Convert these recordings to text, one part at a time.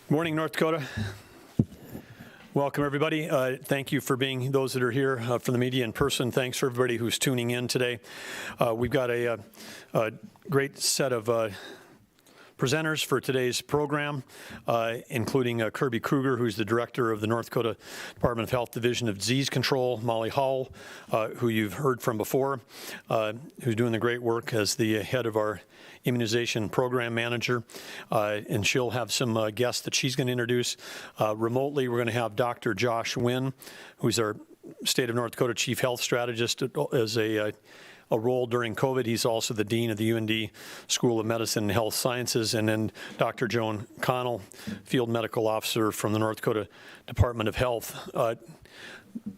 Morning, North Dakota. Welcome, everybody. Thank you for being those that are here from the media in person. Thanks for everybody who's tuning in today. We've got a great set of presenters for today's program, including Kirby Kruger, who's the director of the North Dakota Department of Health Division of Disease Control, Molly Hall, who you've heard from before, who's doing the great work as the head of our immunization program manager, and she'll have some guests that she's going to introduce. Remotely, we're going to have Dr. Josh Wynn, who's our state of North Dakota chief health strategist, as a role during COVID. He's also the dean of the UND School of Medicine and Health Sciences, and then Dr. Joan Connell, field medical officer from the North Dakota Department of Health.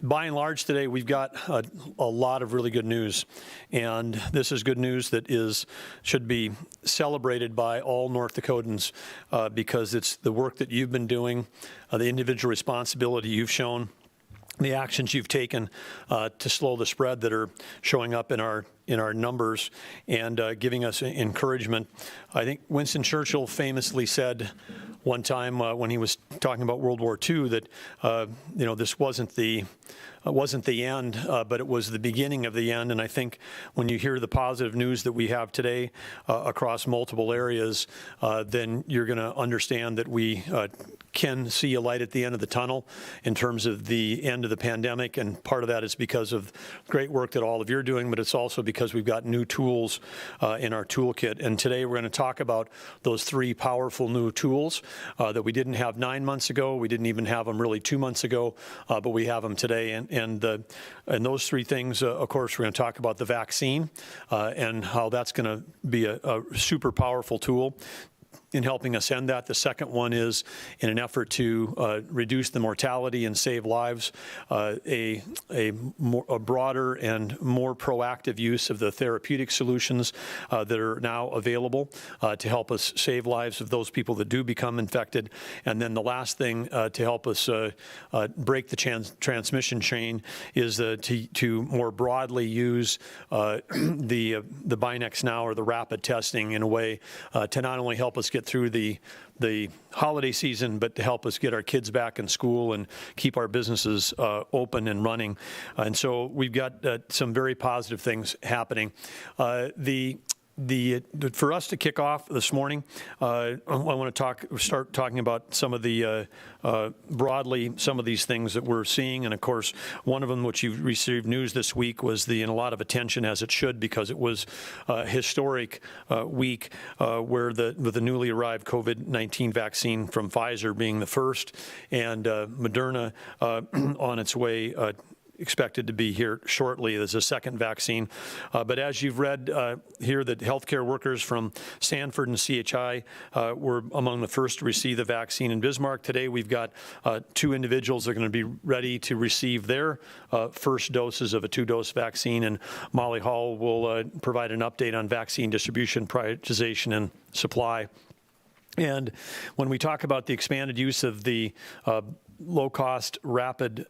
By and large today, we've got a lot of really good news, and this is good news that should be celebrated by all North Dakotans because it's the work that you've been doing, the individual responsibility you've shown, the actions you've taken to slow the spread that are showing up in our numbers and giving us encouragement. I think Winston Churchill famously said one time when he was talking about World War II that this wasn't the end, but it was the beginning of the end. And I think when you hear the positive news that we have today across multiple areas, then you're going to understand that we can see a light at the end of the tunnel in terms of the end of the pandemic. And part of that is because of great work that all of you are doing, but it's also because we've got new tools in our toolkit. And today we're going to talk about those three powerful new tools that we didn't have 9 months ago. We didn't even have them really 2 months ago, but we have them today. And those three things, of course, we're going to talk about the vaccine and how that's going to be a super powerful tool in helping us end that. The second one is, in an effort to reduce the mortality and save lives, a broader and more proactive use of the therapeutic solutions that are now available to help us save lives of those people that do become infected. And then the last thing to help us break the transmission chain is to more broadly use the Binax Now, or the rapid testing, in a way to not only help us get through the holiday season, but to help us get our kids back in school and keep our businesses open and running. And so we've got some very positive things happening. For us to kick off this morning, I want to start talking about some of the broadly some of these things that we're seeing. And of course, one of them, which you've received news this week, was and a lot of attention, as it should, because it was a historic week where with the newly arrived COVID-19 vaccine from Pfizer being the first, and Moderna on its way, expected to be here shortly as a second vaccine. But as you've read here, that healthcare workers from Stanford and CHI were among the first to receive the vaccine in Bismarck. Today we've got 2 individuals that are going to be ready to receive their first doses of a 2-dose vaccine, and Molly Hall will provide an update on vaccine distribution, prioritization, and supply. And when we talk about the expanded use of the low-cost, rapid,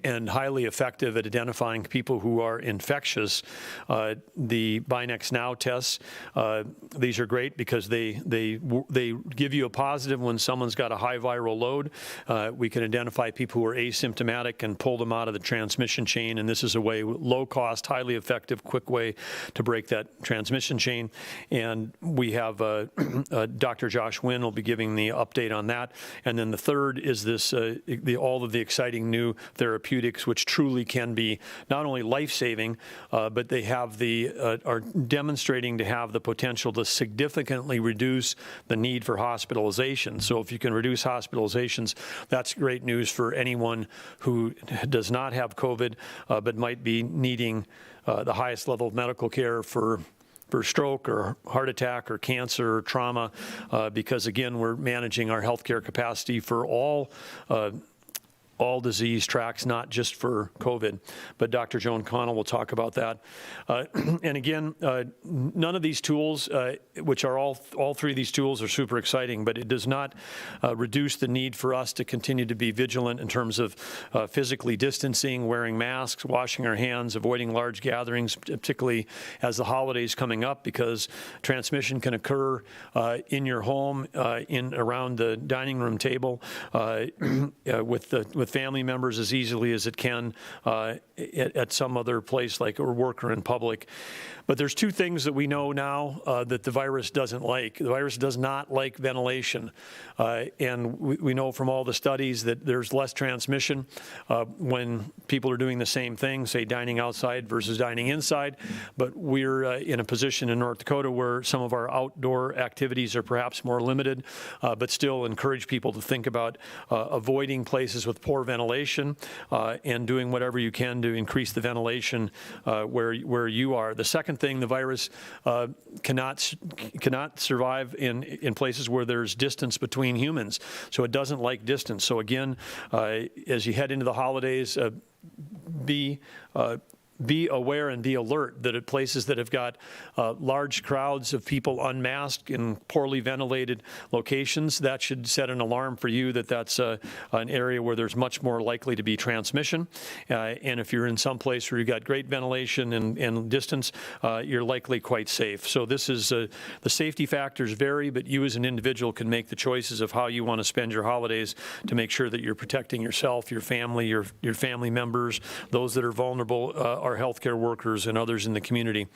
and highly effective at identifying people who are infectious, the Binax Now tests, these are great because they give you a positive when someone's got a high viral load. We can identify people who are asymptomatic and pull them out of the transmission chain, and this is a way, low-cost, highly effective, quick way to break that transmission chain. And we have Dr. Josh Wynn will be giving the update on that. And then the third is this all of the exciting new therapeutics, which truly can be not only life-saving, but they have are demonstrating to have the potential to significantly reduce the need for hospitalization. So if you can reduce hospitalizations, that's great news for anyone who does not have COVID, but might be needing the highest level of medical care for stroke or heart attack or cancer or trauma, because again, we're managing our healthcare capacity for all all disease tracks, not just for COVID. But Dr. Joan Connell will talk about that. And again, none of these tools, which are all three of these tools are super exciting, but it does not reduce the need for us to continue to be vigilant in terms of physically distancing, wearing masks, washing our hands, avoiding large gatherings, particularly as the holidays coming up, because transmission can occur in your home, around the dining room table, with family members as easily as it can at some other place like work or in public. But there's two things that we know now that the virus doesn't like. The virus does not like ventilation. And we know from all the studies that there's less transmission when people are doing the same thing, say dining outside versus dining inside. But we're in a position in North Dakota where some of our outdoor activities are perhaps more limited, but still encourage people to think about avoiding places with poor ventilation and doing whatever you can to increase the ventilation where you are. The second thing, the virus cannot survive in places where there's distance between humans, so it doesn't like distance. So again, as you head into the holidays, be aware and be alert that at places that have got large crowds of people unmasked in poorly ventilated locations, that should set an alarm for you that that's an area where there's much more likely to be transmission. And if you're in some place where you've got great ventilation and distance, you're likely quite safe. So this is, the safety factors vary, but you as an individual can make the choices of how you want to spend your holidays to make sure that you're protecting yourself, your family, your family members, those that are vulnerable, our healthcare workers and others in the community.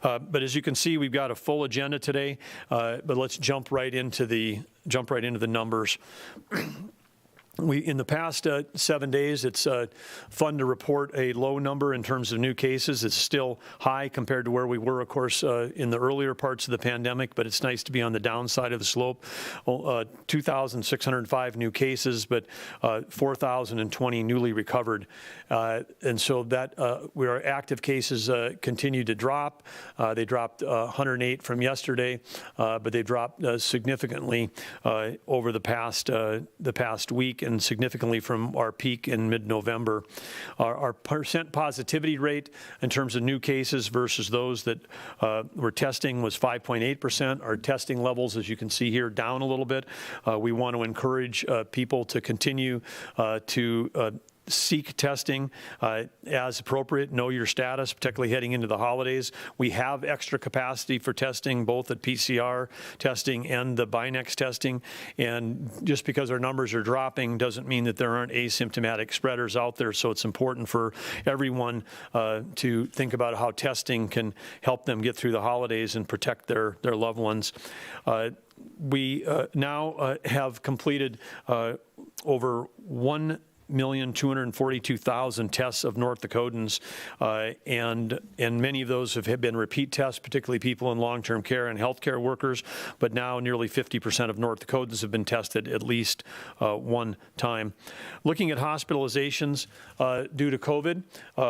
But as you can see, we've got a full agenda today, but let's jump right into the numbers. In the past 7 days, it's fun to report a low number in terms of new cases. It's still high compared to where we were, of course, in the earlier parts of the pandemic, but it's nice to be on the downside of the slope. 2,605 new cases, but 4,020 newly recovered. And so that our active cases continue to drop. They dropped 108 from yesterday, but they dropped significantly over the past week, and significantly from our peak in mid-November. Our percent positivity rate in terms of new cases versus those that were testing was 5.8%. Our testing levels, as you can see here, down a little bit. We want to encourage people to continue to seek testing as appropriate, know your status, particularly heading into the holidays. We have extra capacity for testing, both at PCR testing and the Binex testing. And just because our numbers are dropping doesn't mean that there aren't asymptomatic spreaders out there. So it's important for everyone to think about how testing can help them get through the holidays and protect their loved ones. We now have completed over 1,242,000 tests of North Dakotans, and many of those have been repeat tests, particularly people in long-term care and healthcare workers, but now nearly 50% of North Dakotans have been tested at least one time. Looking at hospitalizations due to COVID,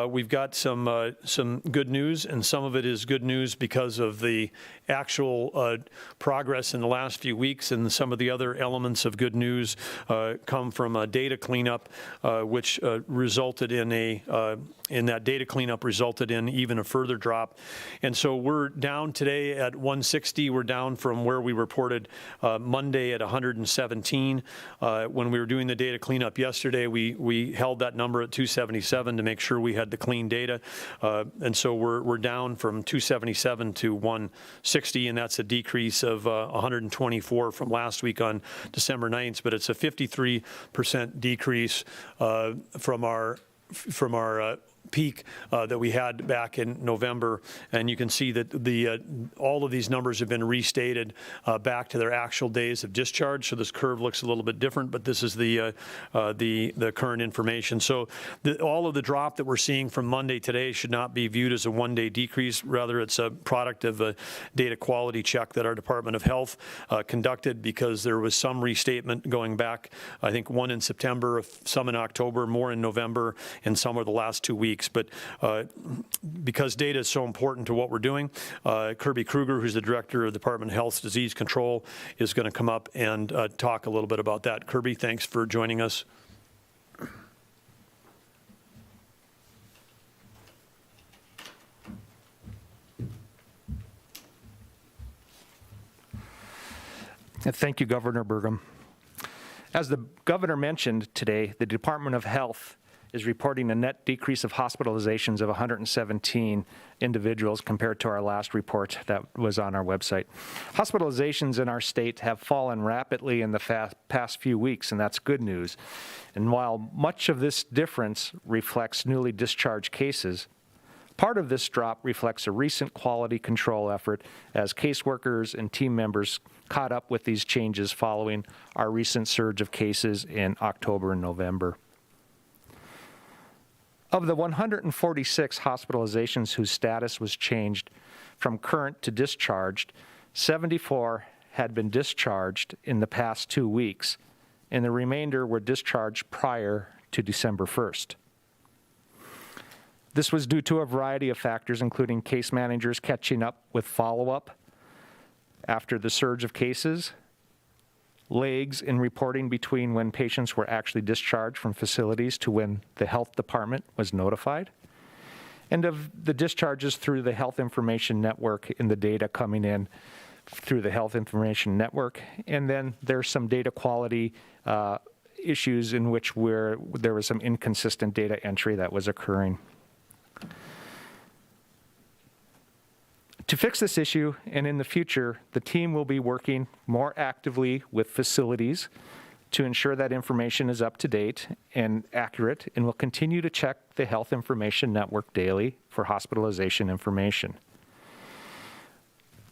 we've got some good news, and some of it is good news because of the actual progress in the last few weeks, and some of the other elements of good news come from data cleanup, which resulted in that data cleanup resulted in even a further drop. And so we're down today at 160. We're down from where we reported Monday at 117. When we were doing the data cleanup yesterday, we held that number at 277 to make sure we had the clean data. And so we're down from 277 to 160, and that's a decrease of 124 from last week on December 9th, but it's a 53% decrease from our peak that we had back in November, and you can see that all of these numbers have been restated back to their actual days of discharge. So this curve looks a little bit different, but this is the current information. So all of the drop that we're seeing from Monday today should not be viewed as a one-day decrease. Rather, it's a product of a data quality check that our Department of Health conducted, because there was some restatement going back, I think one in September, some in October, more in November, and some are the last 2 weeks. But because data is so important to what we're doing, Kirby Kruger, who's the director of the Department of Health Disease Control, is going to come up and talk a little bit about that. Kirby, thanks for joining us. Thank you, Governor Burgum. As the governor mentioned today, the Department of Health is reporting a net decrease of hospitalizations of 117 individuals compared to our last report that was on our website. Hospitalizations in our state have fallen rapidly in the past few weeks, and that's good news. And while much of this difference reflects newly discharged cases, part of this drop reflects a recent quality control effort as caseworkers and team members caught up with these changes following our recent surge of cases in October and November. Of the 146 hospitalizations whose status was changed from current to discharged, 74 had been discharged in the past 2 weeks, and the remainder were discharged prior to December 1st. This was due to a variety of factors, including case managers catching up with follow-up after the surge of cases, lags in reporting between when patients were actually discharged from facilities to when the health department was notified, and of the discharges through the health information network and the data coming in through the health information network. And then there's some data quality issues in which there was some inconsistent data entry that was occurring. To fix this issue, and in the future, the team will be working more actively with facilities to ensure that information is up to date and accurate, and will continue to check the Health Information Network daily for hospitalization information.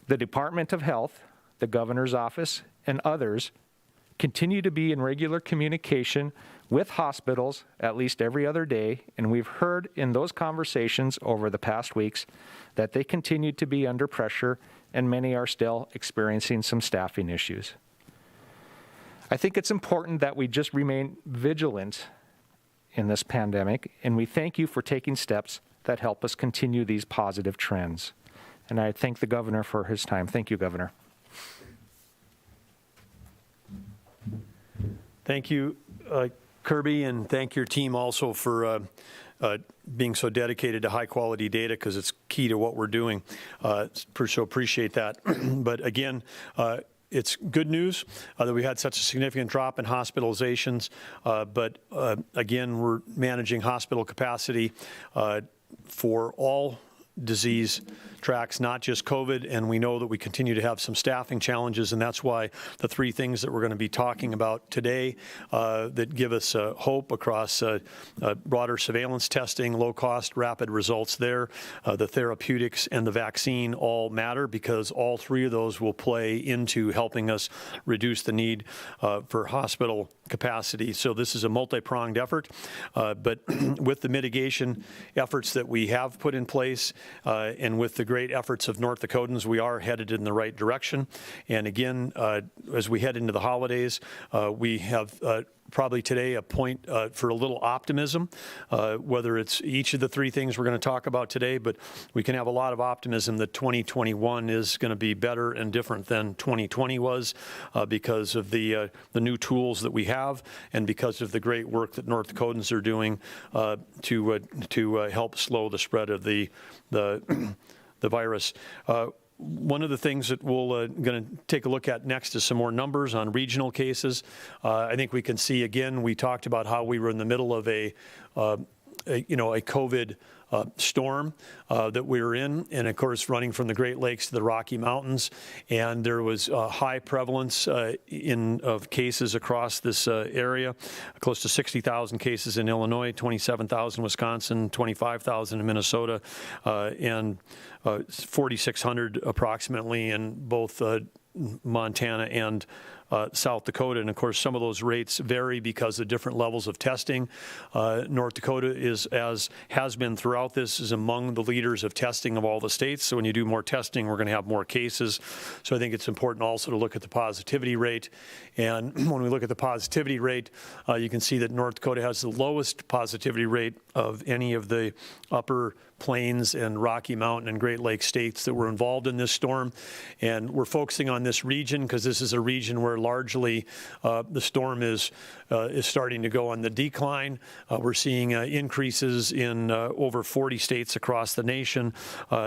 The Department of Health, the Governor's Office, and others continue to be in regular communication with hospitals at least every other day, and we've heard in those conversations over the past weeks that they continue to be under pressure, and many are still experiencing some staffing issues. I think it's important that we just remain vigilant in this pandemic, and we thank you for taking steps that help us continue these positive trends. And I thank the Governor for his time. Thank you, Governor. Thank you, Kirby, and thank your team also for being so dedicated to high-quality data, because it's key to what we're doing. So appreciate that. But again, it's good news that we had such a significant drop in hospitalizations, but again, we're managing hospital capacity for all disease tracks, not just COVID, and we know that we continue to have some staffing challenges, and that's why the three things that we're going to be talking about today that give us hope across broader surveillance testing, low-cost, rapid results there, the therapeutics and the vaccine all matter, because all three of those will play into helping us reduce the need for hospital capacity. So this is a multi-pronged effort, but with the mitigation efforts that we have put in place and with the great efforts of North Dakotans, we are headed in the right direction. And again, as we head into the holidays, we have probably today a point for a little optimism, whether it's each of the three things we're going to talk about today, but we can have a lot of optimism that 2021 is going to be better and different than 2020 was because of the new tools that we have and because of the great work that North Dakotans are doing to help slow the spread of the virus. One of the things that we're going to take a look at next is some more numbers on regional cases. I think we can see, again, we talked about how we were in the middle of a COVID storm that we were in, and of course running from the Great Lakes to the Rocky Mountains, and there was high prevalence of cases across this area, close to 60,000 cases in Illinois, 27,000 in Wisconsin, 25,000 in Minnesota, and 4,600 approximately in both Montana and South Dakota. And of course, some of those rates vary because of different levels of testing. North Dakota is, as has been throughout this, is among the leaders of testing of all the states. So when you do more testing, we're going to have more cases. So I think it's important also to look at the positivity rate. And when we look at the positivity rate, you can see that North Dakota has the lowest positivity rate of any of the upper Plains and Rocky Mountain and Great Lakes states that were involved in this storm. And we're focusing on this region because this is a region where largely the storm is starting to go on the decline. We're seeing increases in over 40 states across the nation,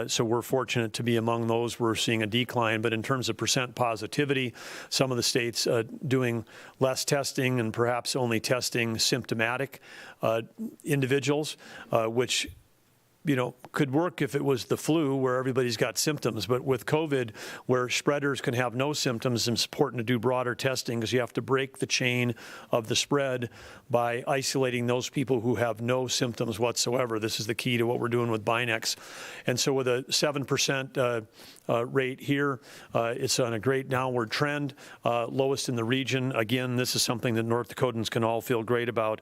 so we're fortunate to be among those. We're seeing a decline, but in terms of percent positivity, some of the states doing less testing and perhaps only testing symptomatic individuals, which could work if it was the flu where everybody's got symptoms. But with COVID, where spreaders can have no symptoms, it's important to do broader testing because you have to break the chain of the spread by isolating those people who have no symptoms whatsoever. This is the key to what we're doing with Binex. And so with a 7% rate here, it's on a great downward trend, lowest in the region. Again, this is something that North Dakotans can all feel great about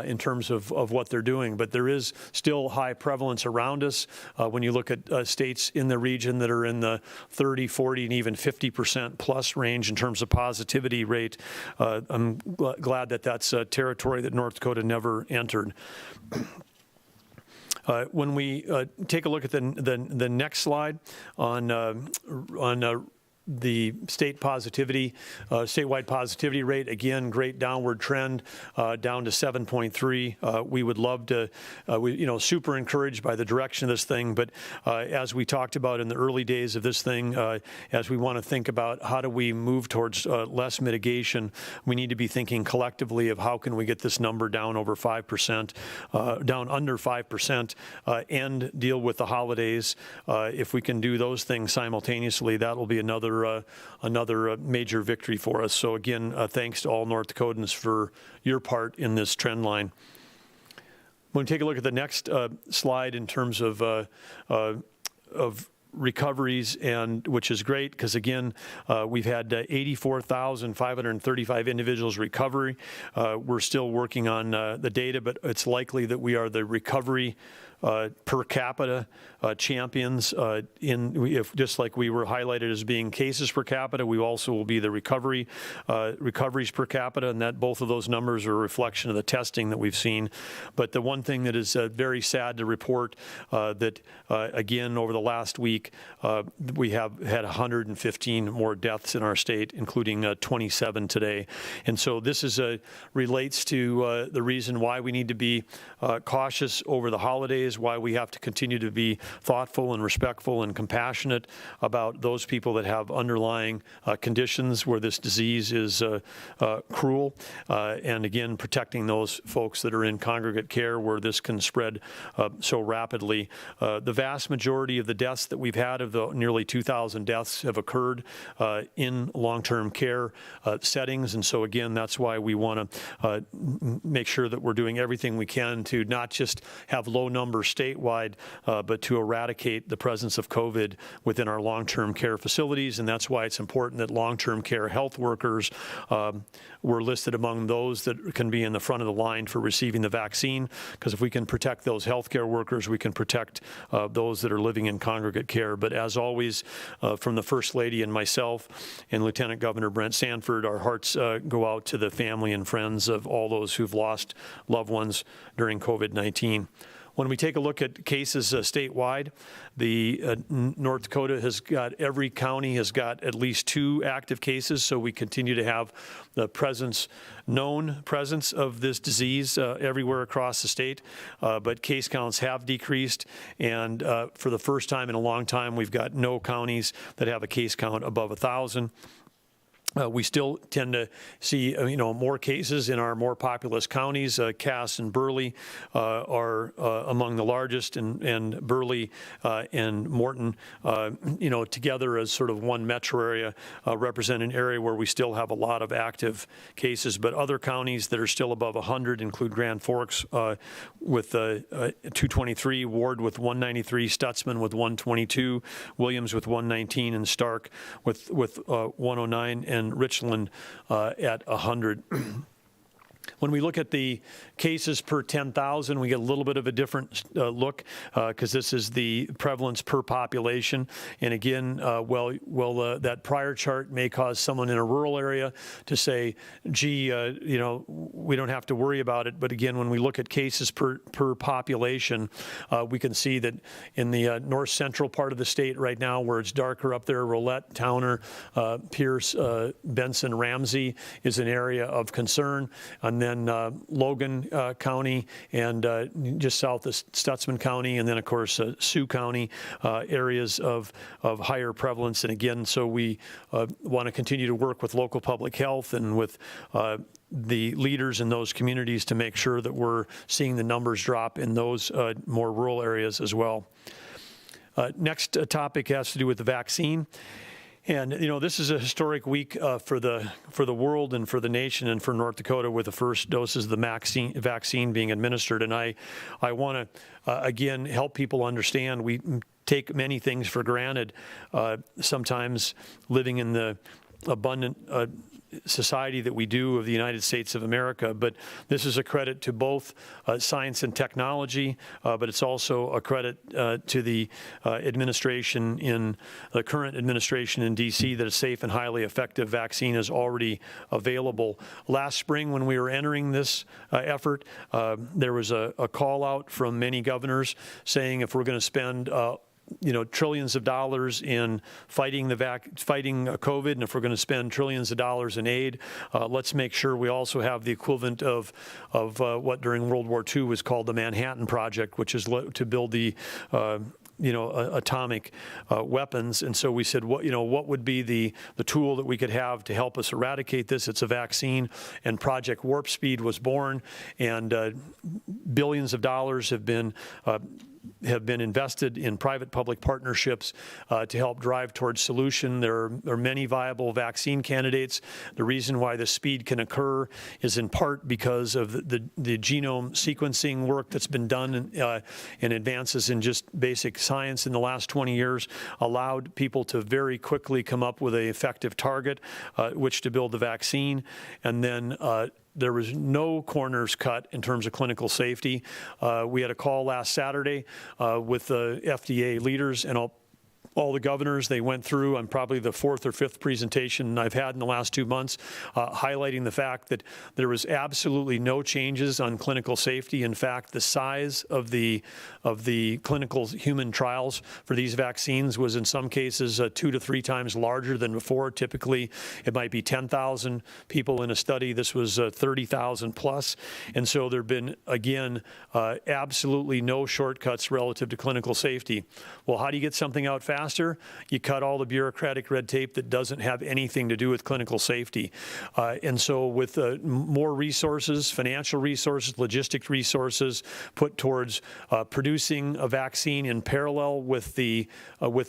in terms of what they're doing. But there is still high prevalence around us. When you look at states in the region that are in the 30, 40, and even 50% plus range in terms of positivity rate, I'm glad that that's a territory that North Dakota never entered. When we take a look at the next slide on the statewide positivity rate, again, great downward trend, down to 7.3. We would love to, super encouraged by the direction of this thing. But as we talked about in the early days of this thing, as we want to think about how do we move towards less mitigation, we need to be thinking collectively of how can we get this number down over 5%, down under 5%, and deal with the holidays. If we can do those things simultaneously, that will be another major victory for us. So again, thanks to all North Dakotans for your part in this trend line. When we take a look at the next slide in terms of recoveries, and which is great because again, we've had 84,535 individuals recovery. We're still working on the data, but it's likely that we are the recovery per capita champions. Just like we were highlighted as being cases per capita, we also will be the recoveries per capita, and that both of those numbers are a reflection of the testing that we've seen. But the one thing that is very sad to report that again over the last week we have had 115 more deaths in our state, including 27 today. And so this is relates to the reason why we need to be cautious over the holidays, why we have to continue to be thoughtful and respectful and compassionate about those people that have underlying conditions where this disease is cruel, and again, protecting those folks that are in congregate care where this can spread so rapidly. The vast majority of the deaths that we've had, of the nearly 2,000 deaths, have occurred in long-term care settings, and so again, that's why we want to make sure that we're doing everything we can to not just have low numbers statewide, but to eradicate the presence of COVID within our long-term care facilities. And that's why it's important that long-term care health workers were listed among those that can be in the front of the line for receiving the vaccine, because if we can protect those healthcare workers, we can protect those that are living in congregate care. But as always, from the First Lady and myself and Lieutenant Governor Brent Sanford, our hearts go out to the family and friends of all those who've lost loved ones during COVID-19. When we take a look at cases statewide, the North Dakota has got, every county has got at least 2 active cases, so we continue to have the known presence of this disease everywhere across the state, but case counts have decreased, and for the first time in a long time, we've got no counties that have a case count above 1,000. We still tend to see, more cases in our more populous counties. Cass and Burley are among the largest, and Burley and Morton, together as sort of one metro area, represent an area where we still have a lot of active cases. But other counties that are still above 100 include Grand Forks with 223, Ward with 193, Stutzman with 122, Williams with 119, and Stark with 109, and Richland at 100. When we look at the cases per 10,000, we get a little bit of a different look because this is the prevalence per population. And again, that prior chart may cause someone in a rural area to say, gee, we don't have to worry about it. But again, when we look at cases per population, we can see that in the north central part of the state right now, where it's darker up there, Rolette, Towner, Pierce, Benson, Ramsey is an area of concern. And then Logan County and just south of Stutzman County, and then of course Sioux County, areas of higher prevalence. And again, so we want to continue to work with local public health and with the leaders in those communities to make sure that we're seeing the numbers drop in those more rural areas as well. Next topic has to do with the vaccine. And this is a historic week for the world and for the nation and for North Dakota, with the first doses of the vaccine being administered. And I want to again help people understand we take many things for granted. Sometimes living in the abundant society that we do of the United States of America, but this is a credit to both science and technology, but it's also a credit to the administration in the current administration in D.C. that a safe and highly effective vaccine is already available. Last spring, when we were entering this effort, there was a call out from many governors saying if we're going to spend trillions of dollars in fighting COVID, and if we're going to spend trillions of dollars in aid, let's make sure we also have the equivalent of what during World War II was called the Manhattan Project, which is to build the atomic weapons. And so we said, what would be the tool that we could have to help us eradicate this? It's a vaccine, and Project Warp Speed was born, and billions of dollars have been invested in private-public partnerships to help drive towards solution. There are many viable vaccine candidates. The reason why the speed can occur is in part because of the genome sequencing work that's been done and advances in just basic science in the last 20 years allowed people to very quickly come up with an effective target which to build the vaccine. And then there was no corners cut in terms of clinical safety. We had a call last Saturday with the FDA leaders and all the governors. They went through, I'm probably the fourth or fifth presentation I've had in the last 2 months, highlighting the fact that there was absolutely no changes on clinical safety. In fact, the size of the clinical human trials for these vaccines was in some cases 2 to 3 times larger than before. Typically, it might be 10,000 people in a study. This was 30,000 plus. And so there have been, again, absolutely no shortcuts relative to clinical safety. Well, how do you get something out faster? You cut all the bureaucratic red tape that doesn't have anything to do with clinical safety. And so with more resources, financial resources, logistic resources put towards producing a vaccine in parallel with the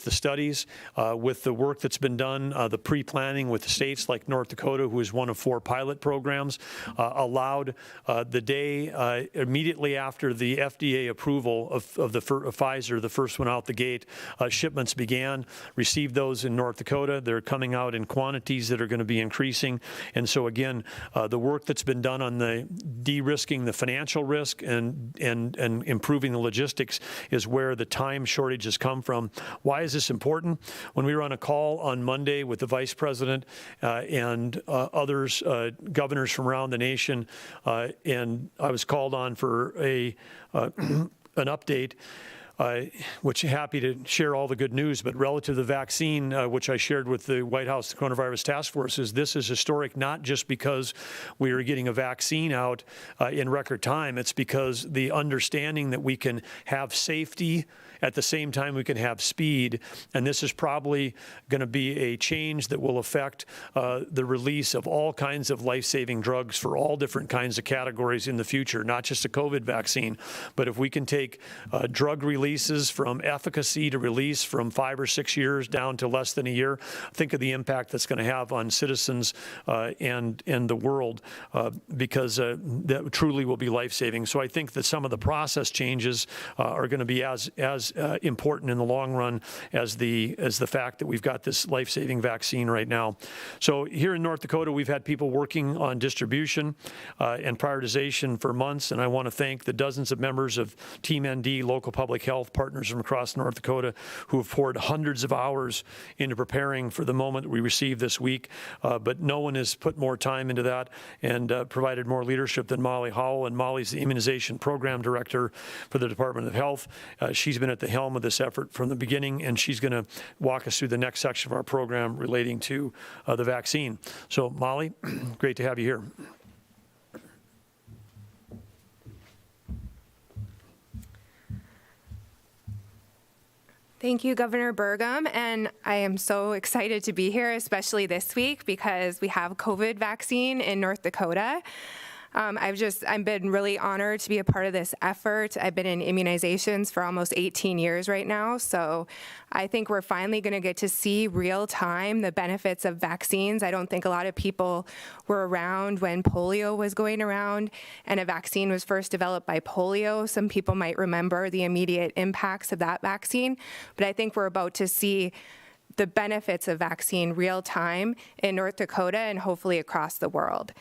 studies, with the work that's been done, the pre-planning with the states like North Dakota, who is one of 4 pilot programs, allowed the day immediately after the FDA approval of Pfizer, the first one out the gate, shipments began, received those in North Dakota. They're coming out in quantities that are going to be increasing. And so again, the work that's been done on the de-risking the financial risk and improving the logistics is where the time shortages come from. Why is this important? When we were on a call on Monday with the Vice President and others, governors from around the nation, and I was called on for an update, which happy to share all the good news, but relative to the vaccine, which I shared with the White House Coronavirus Task Force, this is historic, not just because we are getting a vaccine out in record time. It's because the understanding that we can have safety at the same time we can have speed, and this is probably going to be a change that will affect the release of all kinds of life-saving drugs for all different kinds of categories in the future, not just a COVID vaccine, but if we can take drug release releases, from efficacy to release, from 5 or 6 years down to less than a year. Think of the impact that's going to have on citizens and the world, because that truly will be life-saving. So I think that some of the process changes are going to be as important in the long run as the fact that we've got this life-saving vaccine right now. So here in North Dakota, we've had people working on distribution and prioritization for months, and I want to thank the dozens of members of Team ND, local public health partners from across North Dakota, who have poured hundreds of hours into preparing for the moment we received this week. But no one has put more time into that and provided more leadership than Molly Howell. And Molly's the immunization program director for the Department of Health. She's been at the helm of this effort from the beginning, and she's going to walk us through the next section of our program relating to the vaccine. So Molly, great to have you here. Thank you, Governor Burgum, and I am so excited to be here, especially this week, because we have COVID vaccine in North Dakota. I've been really honored to be a part of this effort. I've been in immunizations for almost 18 years right now, so I think we're finally going to get to see real time the benefits of vaccines. I don't think a lot of people were around when polio was going around and a vaccine was first developed by polio. Some people might remember the immediate impacts of that vaccine, but I think we're about to see the benefits of vaccine real time in North Dakota and hopefully across the world.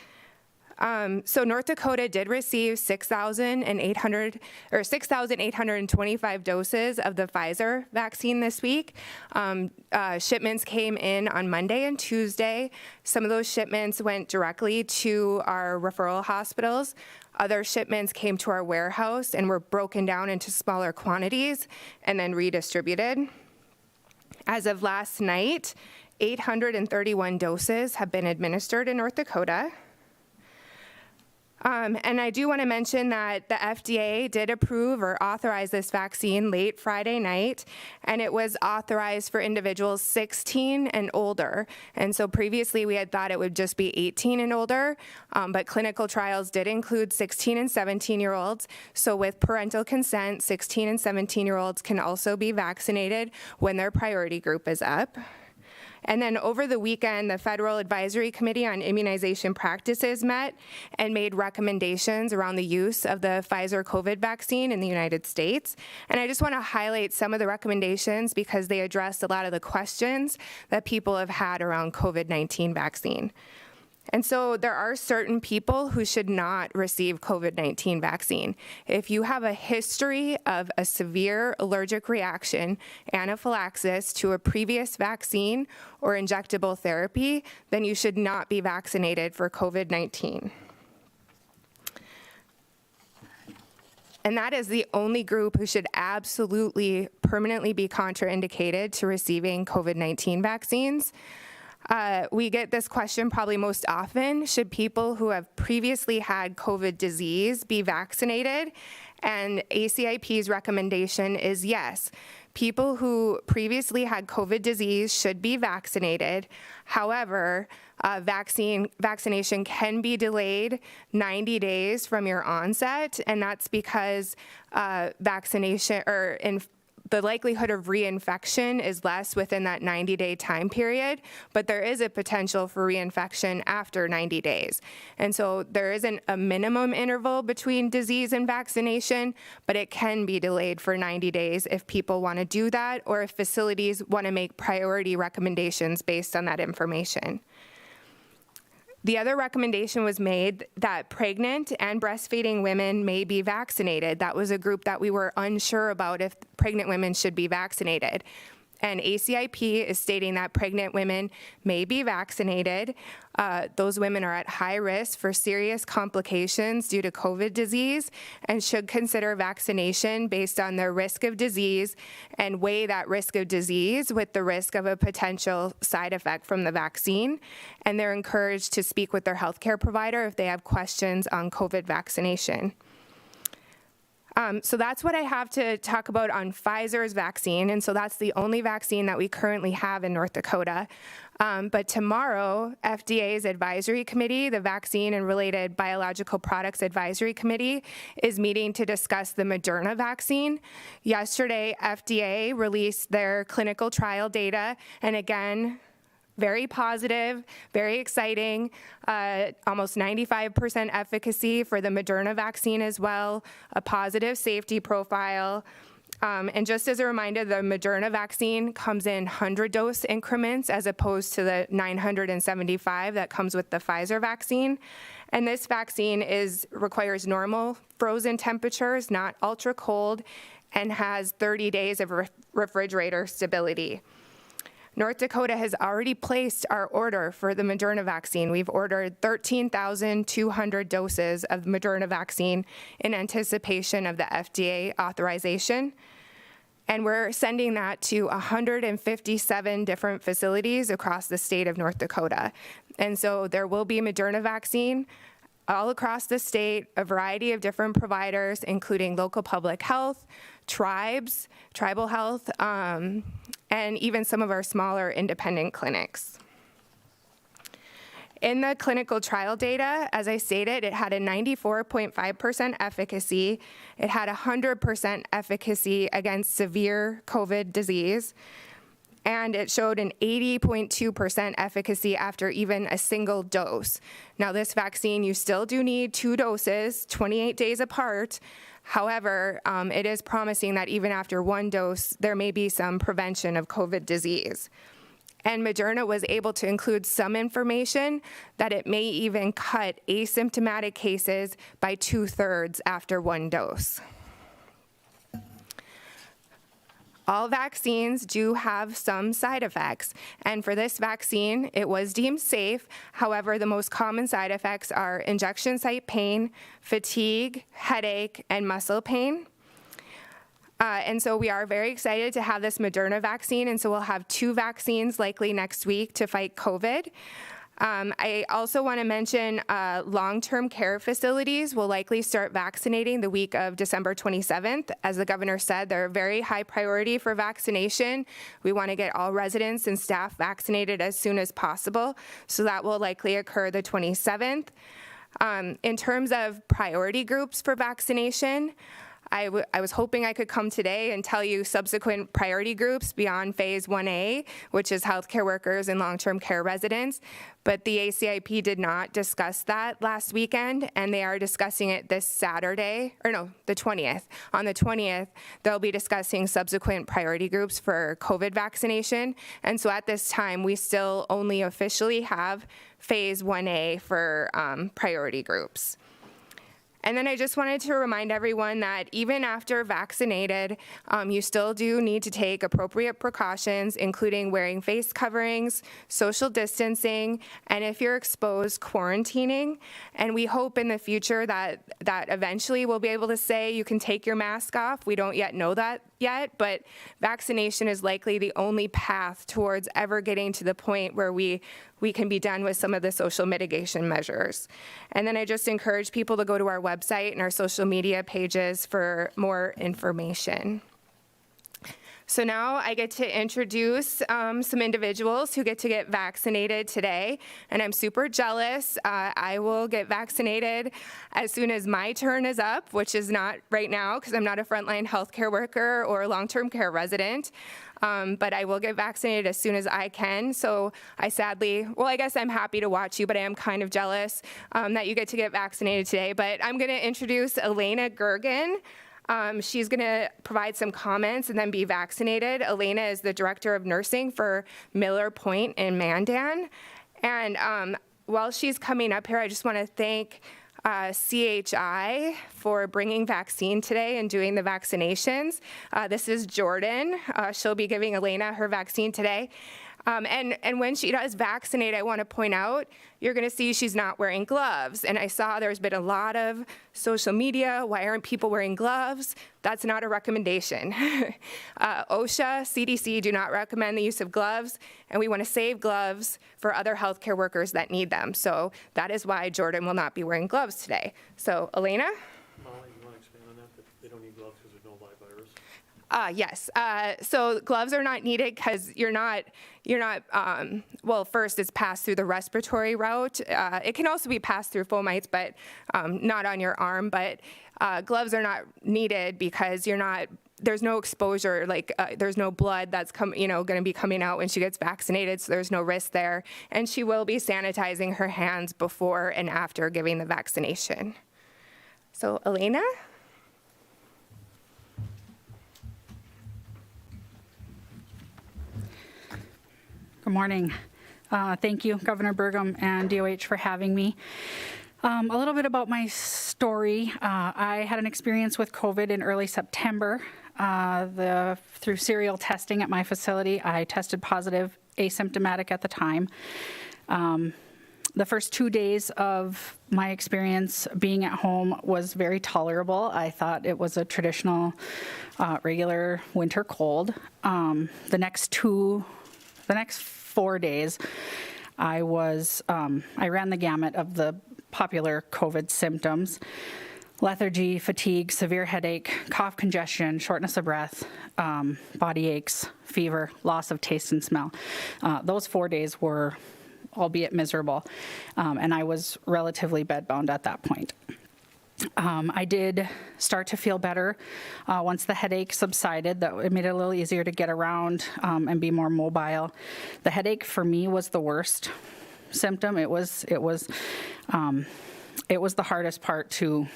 So North Dakota did receive 6,825 doses of the Pfizer vaccine this week. Shipments came in on Monday and Tuesday. Some of those shipments went directly to our referral hospitals. Other shipments came to our warehouse and were broken down into smaller quantities and then redistributed. As of last night, 831 doses have been administered in North Dakota. And I do want to mention that the FDA did approve or authorize this vaccine late Friday night, and it was authorized for individuals 16 and older. And so previously we had thought it would just be 18 and older, but clinical trials did include 16 and 17-year-olds. So with parental consent, 16 and 17-year-olds can also be vaccinated when their priority group is up. And then over the weekend, the Federal Advisory Committee on Immunization Practices met and made recommendations around the use of the Pfizer COVID vaccine in the United States. And I just want to highlight some of the recommendations because they addressed a lot of the questions that people have had around COVID-19 vaccine. And so there are certain people who should not receive COVID-19 vaccine. If you have a history of a severe allergic reaction, anaphylaxis to a previous vaccine or injectable therapy, then you should not be vaccinated for COVID-19. And that is the only group who should absolutely permanently be contraindicated to receiving COVID-19 vaccines. We get this question probably most often: should people who have previously had COVID disease be vaccinated? And ACIP's recommendation is yes. People who previously had COVID disease should be vaccinated. However, vaccination can be delayed 90 days from your onset, and that's because the likelihood of reinfection is less within that 90-day time period, but there is a potential for reinfection after 90 days. And so there isn't a minimum interval between disease and vaccination, but it can be delayed for 90 days if people want to do that or if facilities want to make priority recommendations based on that information. The other recommendation was made that pregnant and breastfeeding women may be vaccinated. That was a group that we were unsure about if pregnant women should be vaccinated. And ACIP is stating that pregnant women may be vaccinated. Those women are at high risk for serious complications due to COVID disease and should consider vaccination based on their risk of disease and weigh that risk of disease with the risk of a potential side effect from the vaccine. And they're encouraged to speak with their healthcare provider if they have questions on COVID vaccination. So that's what I have to talk about on Pfizer's vaccine, and so that's the only vaccine that we currently have in North Dakota. But tomorrow, FDA's advisory committee, the Vaccine and Related Biological Products Advisory Committee, is meeting to discuss the Moderna vaccine. Yesterday, FDA released their clinical trial data, and again, very positive, very exciting, almost 95% efficacy for the Moderna vaccine as well, a positive safety profile. And just as a reminder, the Moderna vaccine comes in 100-dose increments as opposed to the 975 that comes with the Pfizer vaccine. And this vaccine requires normal frozen temperatures, not ultra cold, and has 30 days of refrigerator stability. North Dakota has already placed our order for the Moderna vaccine. We've ordered 13,200 doses of Moderna vaccine in anticipation of the FDA authorization. And we're sending that to 157 different facilities across the state of North Dakota. And so there will be Moderna vaccine all across the state, a variety of different providers, including local public health, tribes, tribal health, and even some of our smaller independent clinics. In the clinical trial data, as I stated, it had a 94.5% efficacy. It had 100% efficacy against severe COVID disease. And it showed an 80.2% efficacy after even a single dose. Now, this vaccine, you still do need 2 doses, 28 days apart. However, it is promising that even after 1 dose, there may be some prevention of COVID disease. And Moderna was able to include some information that it may even cut asymptomatic cases by 2/3 after 1 dose. All vaccines do have some side effects, and for this vaccine, it was deemed safe. However, the most common side effects are injection site pain, fatigue, headache, and muscle pain. And so we are very excited to have this Moderna vaccine, and so we'll have 2 vaccines likely next week to fight COVID. I also want to mention long-term care facilities will likely start vaccinating the week of December 27th. As the governor said, they're a very high priority for vaccination. We want to get all residents and staff vaccinated as soon as possible, so that will likely occur the 27th. In terms of priority groups for vaccination, I was hoping I could come today and tell you subsequent priority groups beyond Phase 1A, which is healthcare workers and long-term care residents, but the ACIP did not discuss that last weekend, and they are discussing it this Saturday, or no, the 20th. On the 20th, they'll be discussing subsequent priority groups for COVID vaccination, and so at this time, we still only officially have Phase 1A for priority groups. And then I just wanted to remind everyone that even after vaccinated, you still do need to take appropriate precautions, including wearing face coverings, social distancing, and if you're exposed, quarantining. And we hope in the future that eventually we'll be able to say you can take your mask off. We don't yet know that yet, but vaccination is likely the only path towards ever getting to the point where we can be done with some of the social mitigation measures. And then I just encourage people to go to our website and our social media pages for more information. So now I get to introduce some individuals who get to get vaccinated today, and I'm super jealous. I will get vaccinated as soon as my turn is up, which is not right now because I'm not a frontline healthcare worker or a long-term care resident. But I will get vaccinated as soon as I can. So I guess I'm happy to watch you, but I am kind of jealous that you get to get vaccinated today. But I'm going to introduce Elena Gergen. She's going to provide some comments and then be vaccinated. Elena is the Director of Nursing for Miller Point in Mandan. And while she's coming up here, I just want to thank CHI for bringing vaccine today and doing the vaccinations. This is Jordan. She'll be giving Elena her vaccine today. And when she does vaccinate, I want to point out, you're going to see she's not wearing gloves. And I saw there's been a lot of social media, why aren't people wearing gloves? That's not a recommendation. OSHA, CDC do not recommend the use of gloves, and we want to save gloves for other healthcare workers that need them. So that is why Jordan will not be wearing gloves today. So, Elena? Molly, you want to expand on that? don't need gloves because there's no live virus? Yes. So gloves are not needed because well, first it's passed through the respiratory route. It can also be passed through fomites, but not on your arm. But gloves are not needed because there's no exposure, there's no blood that's going to be coming out when she gets vaccinated, so there's no risk there. And she will be sanitizing her hands before and after giving the vaccination. So, Elena? Good morning. Thank you, Governor Burgum and DOH, for having me. A little bit about my story. I had an experience with COVID in early September. Through serial testing at my facility, I tested positive, asymptomatic at the time. The first 2 days of my experience being at home was very tolerable. I thought it was a traditional, regular winter cold. The next 4 days, I ran the gamut of the popular COVID symptoms: lethargy, fatigue, severe headache, cough, congestion, shortness of breath, body aches, fever, loss of taste and smell. Those 4 days were, albeit miserable, and I was relatively bedbound at that point. I did start to feel better once the headache subsided. It made it a little easier to get around and be more mobile. The headache for me was the worst symptom. It was the hardest part to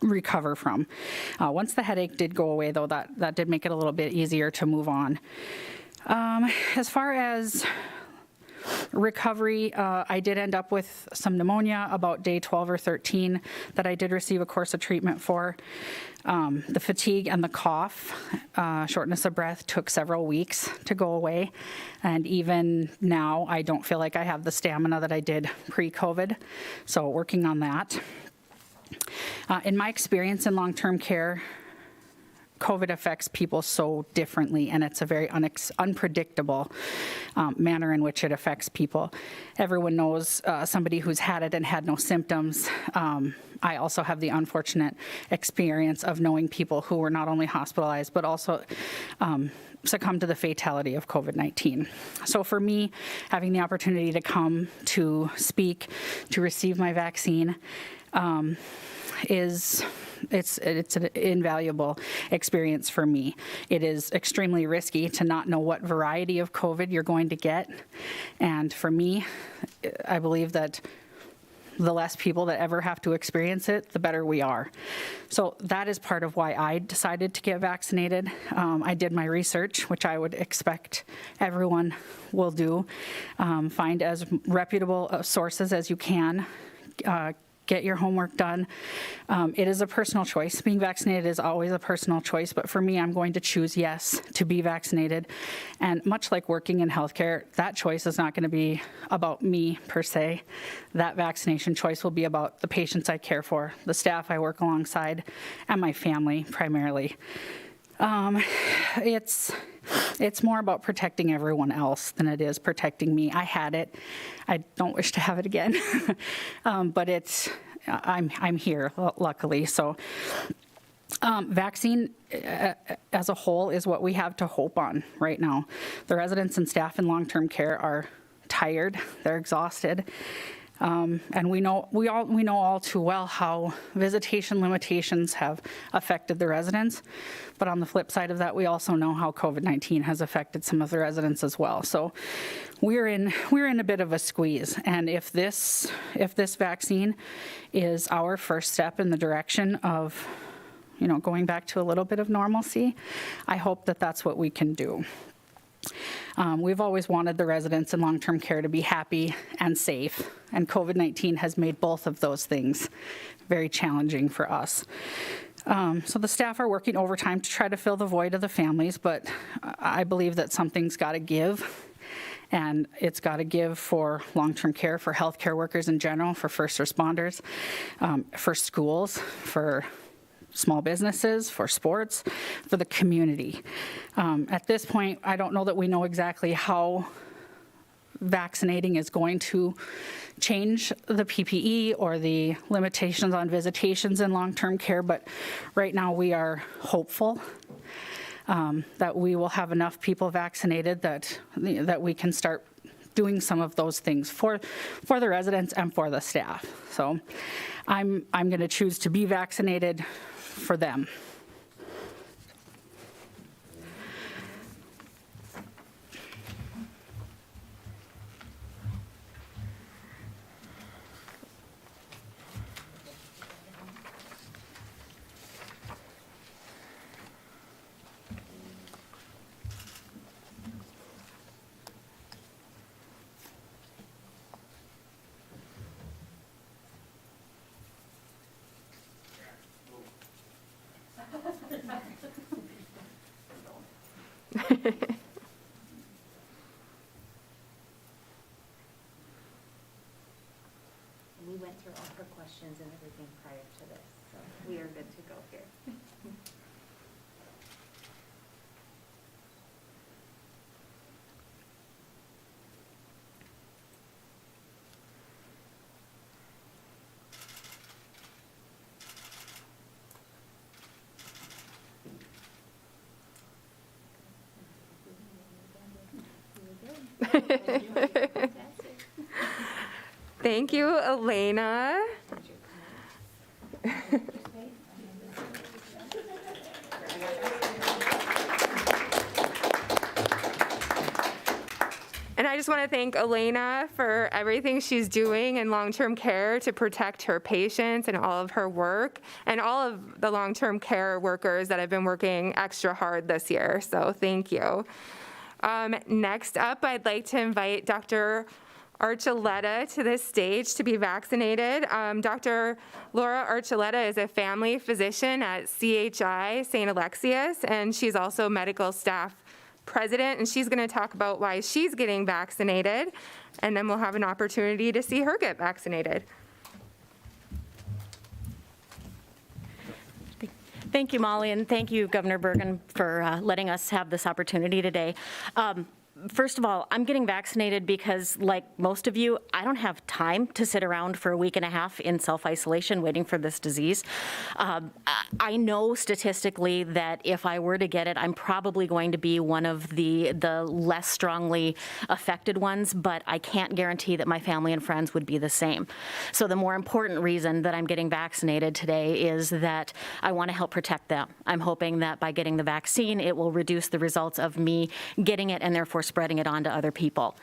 recover from. Once the headache did go away, though, that did make it a little bit easier to move on. As far as recovery, I did end up with some pneumonia about day 12 or 13 that I did receive a course of treatment for. The fatigue and the cough, shortness of breath, took several weeks to go away. And even now, I don't feel like I have the stamina that I did pre-COVID. So working on that. In my experience in long-term care, COVID affects people so differently, and it's a very unpredictable manner in which it affects people. Everyone knows somebody who's had it and had no symptoms. I also have the unfortunate experience of knowing people who were not only hospitalized, but also succumbed to the fatality of COVID-19. So for me, having the opportunity to come to speak, to receive my vaccine, it's an invaluable experience for me. It is extremely risky to not know what variety of COVID you're going to get. And for me, I believe that the less people that ever have to experience it, the better we are. So that is part of why I decided to get vaccinated. I did my research, which I would expect everyone will do. Find as reputable sources as you can. Get your homework done. It is a personal choice. Being vaccinated is always a personal choice, but for me, I'm going to choose yes to be vaccinated. And much like working in healthcare, that choice is not going to be about me per se. That vaccination choice will be about the patients I care for, the staff I work alongside, and my family primarily. It's more about protecting everyone else than it is protecting me. I had it. I don't wish to have it again, but I'm here, luckily. So vaccine as a whole is what we have to hope on right now. The residents and staff in long-term care are tired. They're exhausted. And we know all too well how visitation limitations have affected the residents. But on the flip side of that, we also know how COVID-19 has affected some of the residents as well. So we're in a bit of a squeeze. And if this vaccine is our first step in the direction of, going back to a little bit of normalcy, I hope that that's what we can do. We've always wanted the residents in long-term care to be happy and safe, and COVID-19 has made both of those things very challenging for us. So the staff are working overtime to try to fill the void of the families, but I believe that something's got to give, and it's got to give for long-term care, for healthcare workers in general, for first responders, for schools, for small businesses, for sports, for the community. At this point, I don't know that we know exactly how vaccinating is going to change the PPE or the limitations on visitations in long-term care, but right now we are hopeful that we will have enough people vaccinated that we can start doing some of those things for the residents and for the staff. So I'm going to choose to be vaccinated for them. We went through all her questions and everything prior to this, so we are good to go here. Thank you, Elena. And I just want to thank Elena for everything she's doing in long-term care to protect her patients and all of her work, and all of the long-term care workers that have been working extra hard this year. So thank you. Next up, I'd like to invite Dr. Archuletta to this stage to be vaccinated. Dr. Laura Archuletta is a family physician at CHI St. Alexius, and she's also medical staff president, and she's going to talk about why she's getting vaccinated, and then we'll have an opportunity to see her get vaccinated. Thank you, Molly, and thank you, Governor Bergen, for letting us have this opportunity today. First of all, I'm getting vaccinated because, like most of you, I don't have time to sit around for a week and a half in self-isolation waiting for this disease. I know statistically that if I were to get it, I'm probably going to be one of the less strongly affected ones, but I can't guarantee that my family and friends would be the same. So the more important reason that I'm getting vaccinated today is that I want to help protect them. I'm hoping that by getting the vaccine, it will reduce the results of me getting it and therefore spreading it on to other people.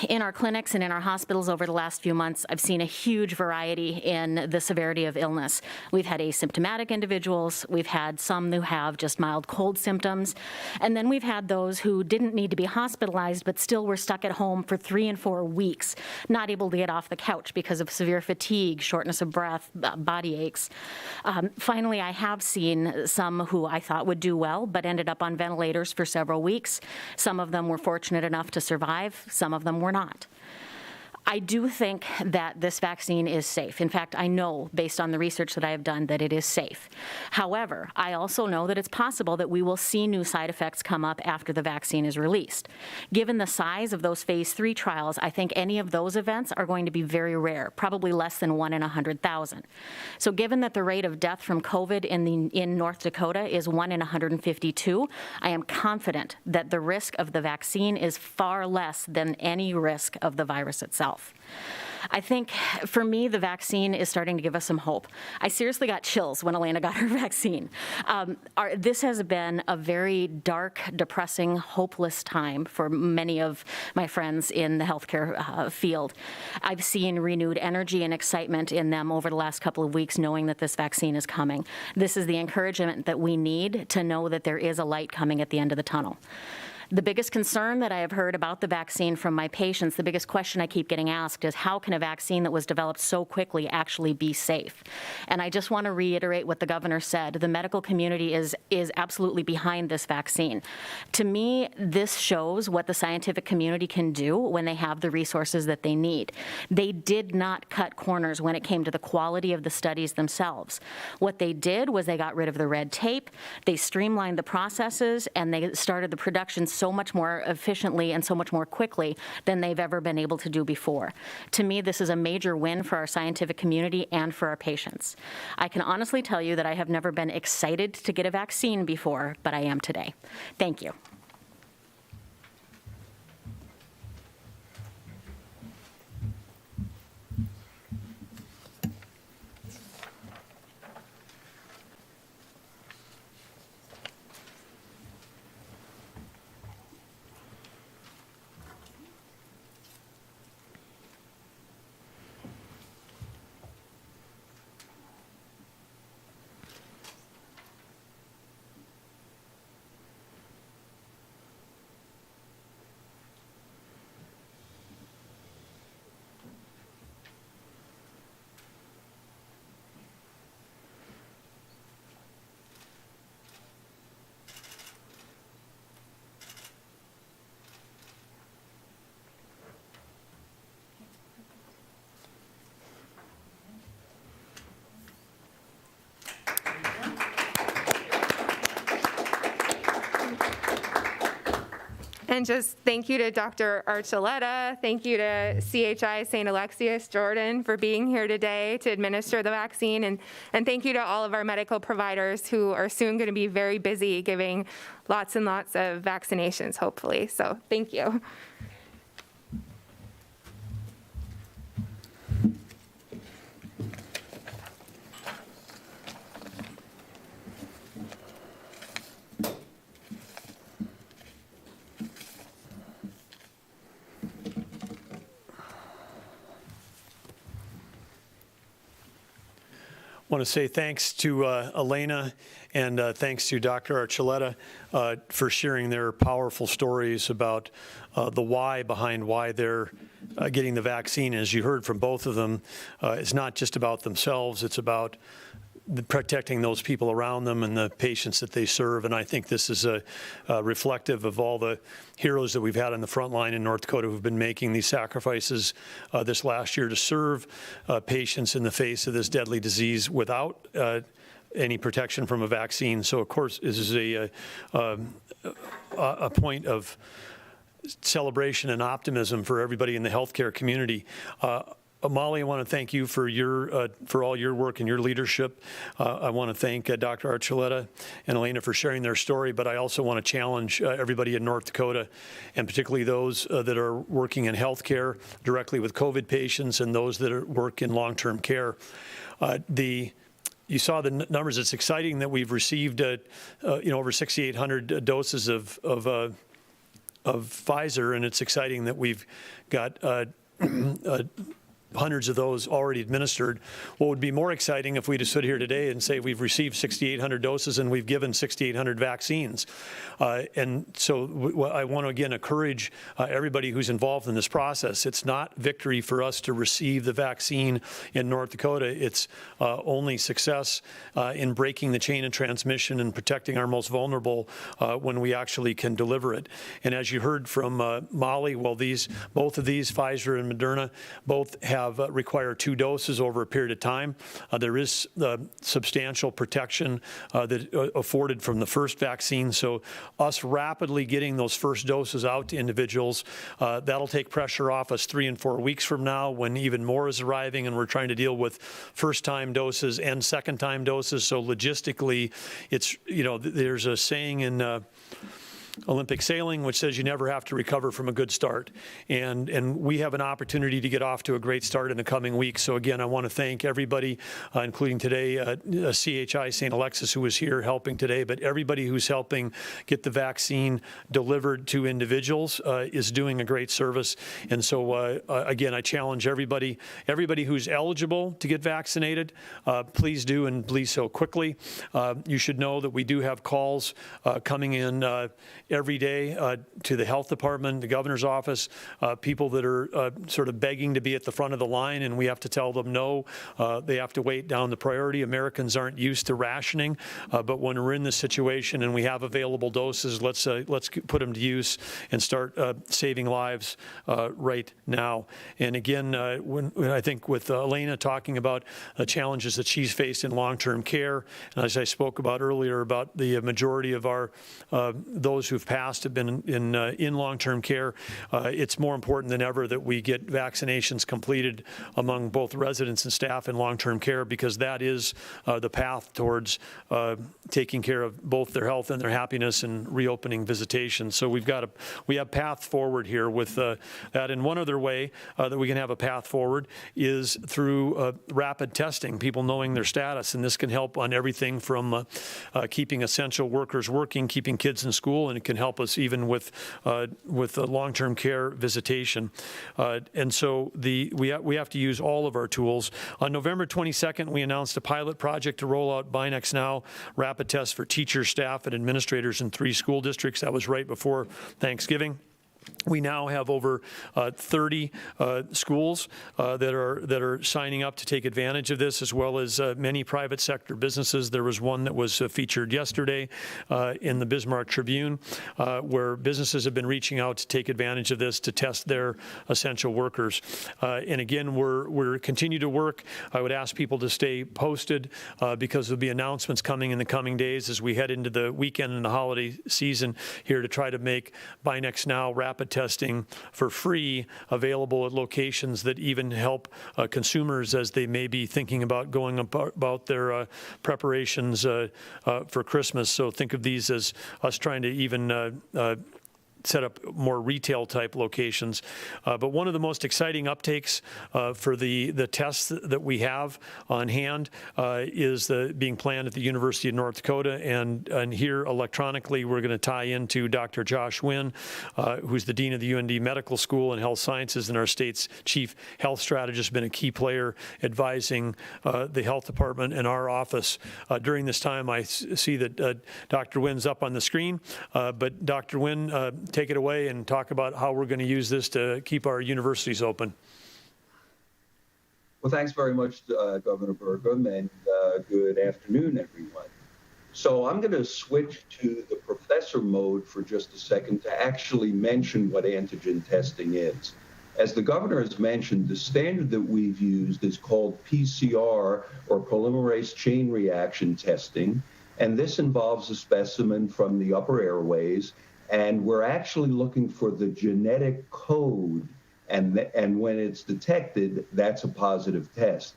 In our clinics and in our hospitals over the last few months, I've seen a huge variety in the severity of illness. We've had asymptomatic individuals, we've had some who have just mild cold symptoms, and then we've had those who didn't need to be hospitalized but still were stuck at home for 3 and 4 weeks, not able to get off the couch because of severe fatigue, shortness of breath, body aches. Finally, I have seen some who I thought would do well but ended up on ventilators for several weeks. Some of them were fortunate enough to survive. Some of them were not. I do think that this vaccine is safe. In fact, I know, based on the research that I have done, that it is safe. However, I also know that it's possible that we will see new side effects come up after the vaccine is released. Given the size of those phase 3 trials, I think any of those events are going to be very rare, probably less than 1 in 100,000. So given that the rate of death from COVID in North Dakota is 1 in 152, I am confident that the risk of the vaccine is far less than any risk of the virus itself. I think, for me, the vaccine is starting to give us some hope. I seriously got chills when Elena got her vaccine. This has been a very dark, depressing, hopeless time for many of my friends in the healthcare field. I've seen renewed energy and excitement in them over the last couple of weeks, knowing that this vaccine is coming. This is the encouragement that we need to know that there is a light coming at the end of the tunnel. The biggest concern that I have heard about the vaccine from my patients, the biggest question I keep getting asked is, how can a vaccine that was developed so quickly actually be safe? And I just want to reiterate what the governor said. The medical community is absolutely behind this vaccine. To me, this shows what the scientific community can do when they have the resources that they need. They did not cut corners when it came to the quality of the studies themselves. What they did was they got rid of the red tape, they streamlined the processes, and they started the production so much more efficiently and so much more quickly than they've ever been able to do before. To me, this is a major win for our scientific community and for our patients. I can honestly tell you that I have never been excited to get a vaccine before, but I am today. Thank you. And just thank you to Dr. Archuletta, thank you to CHI St. Alexius Jordan for being here today to administer the vaccine, and thank you to all of our medical providers who are soon going to be very busy giving lots and lots of vaccinations, hopefully. So thank you. I want to say thanks to Elena and thanks to Dr. Archuletta for sharing their powerful stories about the why behind why they're getting the vaccine. As you heard from both of them, it's not just about themselves, it's about protecting those people around them and the patients that they serve. And I think this is reflective of all the heroes that we've had on the front line in North Dakota who've been making these sacrifices this last year to serve patients in the face of this deadly disease without any protection from a vaccine. So, of course, this is a point of celebration and optimism for everybody in the healthcare community. Molly, I want to thank you for all your work and your leadership. I want to thank Dr. Archuletta and Elena for sharing their story, but I also want to challenge everybody in North Dakota, and particularly those that are working in healthcare directly with COVID patients and those that work in long-term care. You saw the numbers. It's exciting that we've received over 6,800 doses of Pfizer, and it's exciting that we've got hundreds of those already administered. What would be more exciting if we just stood here today and say we've received 6,800 doses and we've given 6,800 vaccines. And so I want to again encourage everybody who's involved in this process. It's not victory for us to receive the vaccine in North Dakota. It's only success in breaking the chain of transmission and protecting our most vulnerable when we actually can deliver it. And as you heard from Molly, well, both of these, Pfizer and Moderna, both have require 2 doses over a period of time. There is substantial protection that afforded from the first vaccine. So us rapidly getting those first doses out to individuals, that'll take pressure off us 3 and 4 weeks from now when even more is arriving and we're trying to deal with first-time doses and second-time doses. So logistically, it's, there's a saying in Olympic sailing, which says you never have to recover from a good start. And we have an opportunity to get off to a great start in the coming weeks. So again, I want to thank everybody, including today, CHI St. Alexius, who was here helping today, but everybody who's helping get the vaccine delivered to individuals is doing a great service. And so again, I challenge everybody who's eligible to get vaccinated, please do, and please so quickly. You should know that we do have calls coming in every day to the health department, the governor's office, people that are sort of begging to be at the front of the line, and we have to tell them no. They have to wait down the priority. Americans aren't used to rationing, but when we're in this situation and we have available doses, let's put them to use and start saving lives right now. And again, when I think with Elena talking about challenges that she's faced in long-term care, and as I spoke about earlier about the majority of those who've who've passed have been in long-term care. It's more important than ever that we get vaccinations completed among both residents and staff in long-term care, because that is the path towards taking care of both their health and their happiness and reopening visitation. So we have path forward here with that. And one other way that we can have a path forward is through rapid testing, people knowing their status, and this can help on everything from keeping essential workers working, keeping kids in school, and it can help us even with long-term care visitation. And so we have to use all of our tools. On November 22nd, we announced a pilot project to roll out Binax Now rapid tests for teachers, staff, and administrators in 3 school districts. That was right before Thanksgiving. We now have over 30 schools that are signing up to take advantage of this, as well as many private sector businesses. There was one that was featured yesterday in the Bismarck Tribune, where businesses have been reaching out to take advantage of this to test their essential workers. And again, we're continue to work. I would ask people to stay posted because there'll be announcements coming in the coming days as we head into the weekend and the holiday season here to try to make Binax Now rapid testing for free available at locations that even help consumers as they may be thinking about going about their preparations for Christmas. So think of these as us trying to even set up more retail type locations. But one of the most exciting uptakes for the tests that we have on hand is being planned at the University of North Dakota. And here electronically, we're going to tie into Dr. Josh Wynn, who's the Dean of the UND Medical School and Health Sciences and our state's chief health strategist, been a key player advising the health department and our office. During this time, I see that Dr. Wynn's up on the screen, but Dr. Wynn, take it away and talk about how we're going to use this to keep our universities open. Well, thanks very much, Governor Burgum, and good afternoon, everyone. So I'm going to switch to the professor mode for just a second to actually mention what antigen testing is. As the governor has mentioned, the standard that we've used is called PCR, or polymerase chain reaction testing, and this involves a specimen from the upper airways. And we're actually looking for the genetic code, and when it's detected, that's a positive test.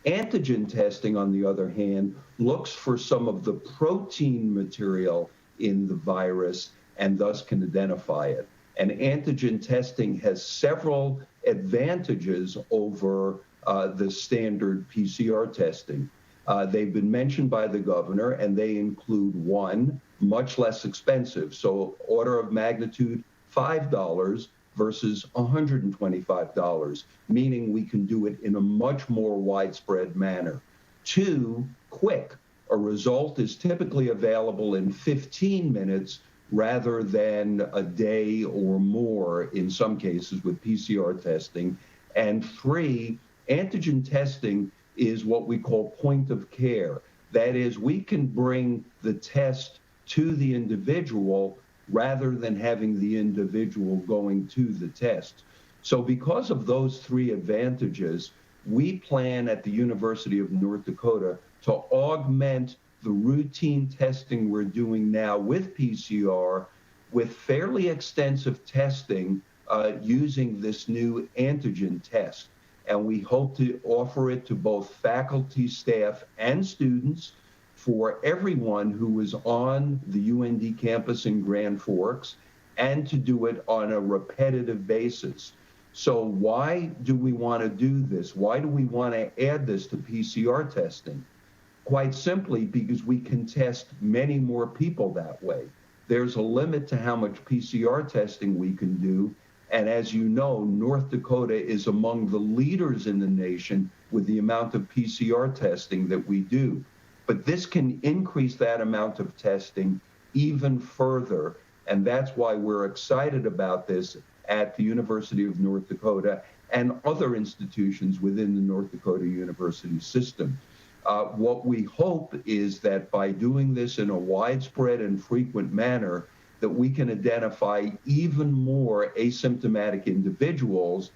Antigen testing, on the other hand, looks for some of the protein material in the virus and thus can identify it. And antigen testing has several advantages over the standard PCR testing. They've been mentioned by the governor, and they include: 1, much less expensive, so order of magnitude $5 versus $125, meaning we can do it in a much more widespread manner. 2, quick. A result is typically available in 15 minutes rather than a day or more in some cases with PCR testing. And 3, antigen testing is what we call point of care. That is, we can bring the test to the individual rather than having the individual going to the test. So because of those 3 advantages, we plan at the University of North Dakota to augment the routine testing we're doing now with PCR with fairly extensive testing using this new antigen test. And we hope to offer it to both faculty, staff, and students for everyone who is on the UND campus in Grand Forks, and to do it on a repetitive basis. So why do we want to do this? Why do we want to add this to PCR testing? Quite simply because we can test many more people that way. There's a limit to how much PCR testing we can do. And as you know, North Dakota is among the leaders in the nation with the amount of PCR testing that we do. But this can increase that amount of testing even further. And that's why we're excited about this at the University of North Dakota and other institutions within the North Dakota University system. What we hope is that by doing this in a widespread and frequent manner, that we can identify even more asymptomatic individuals,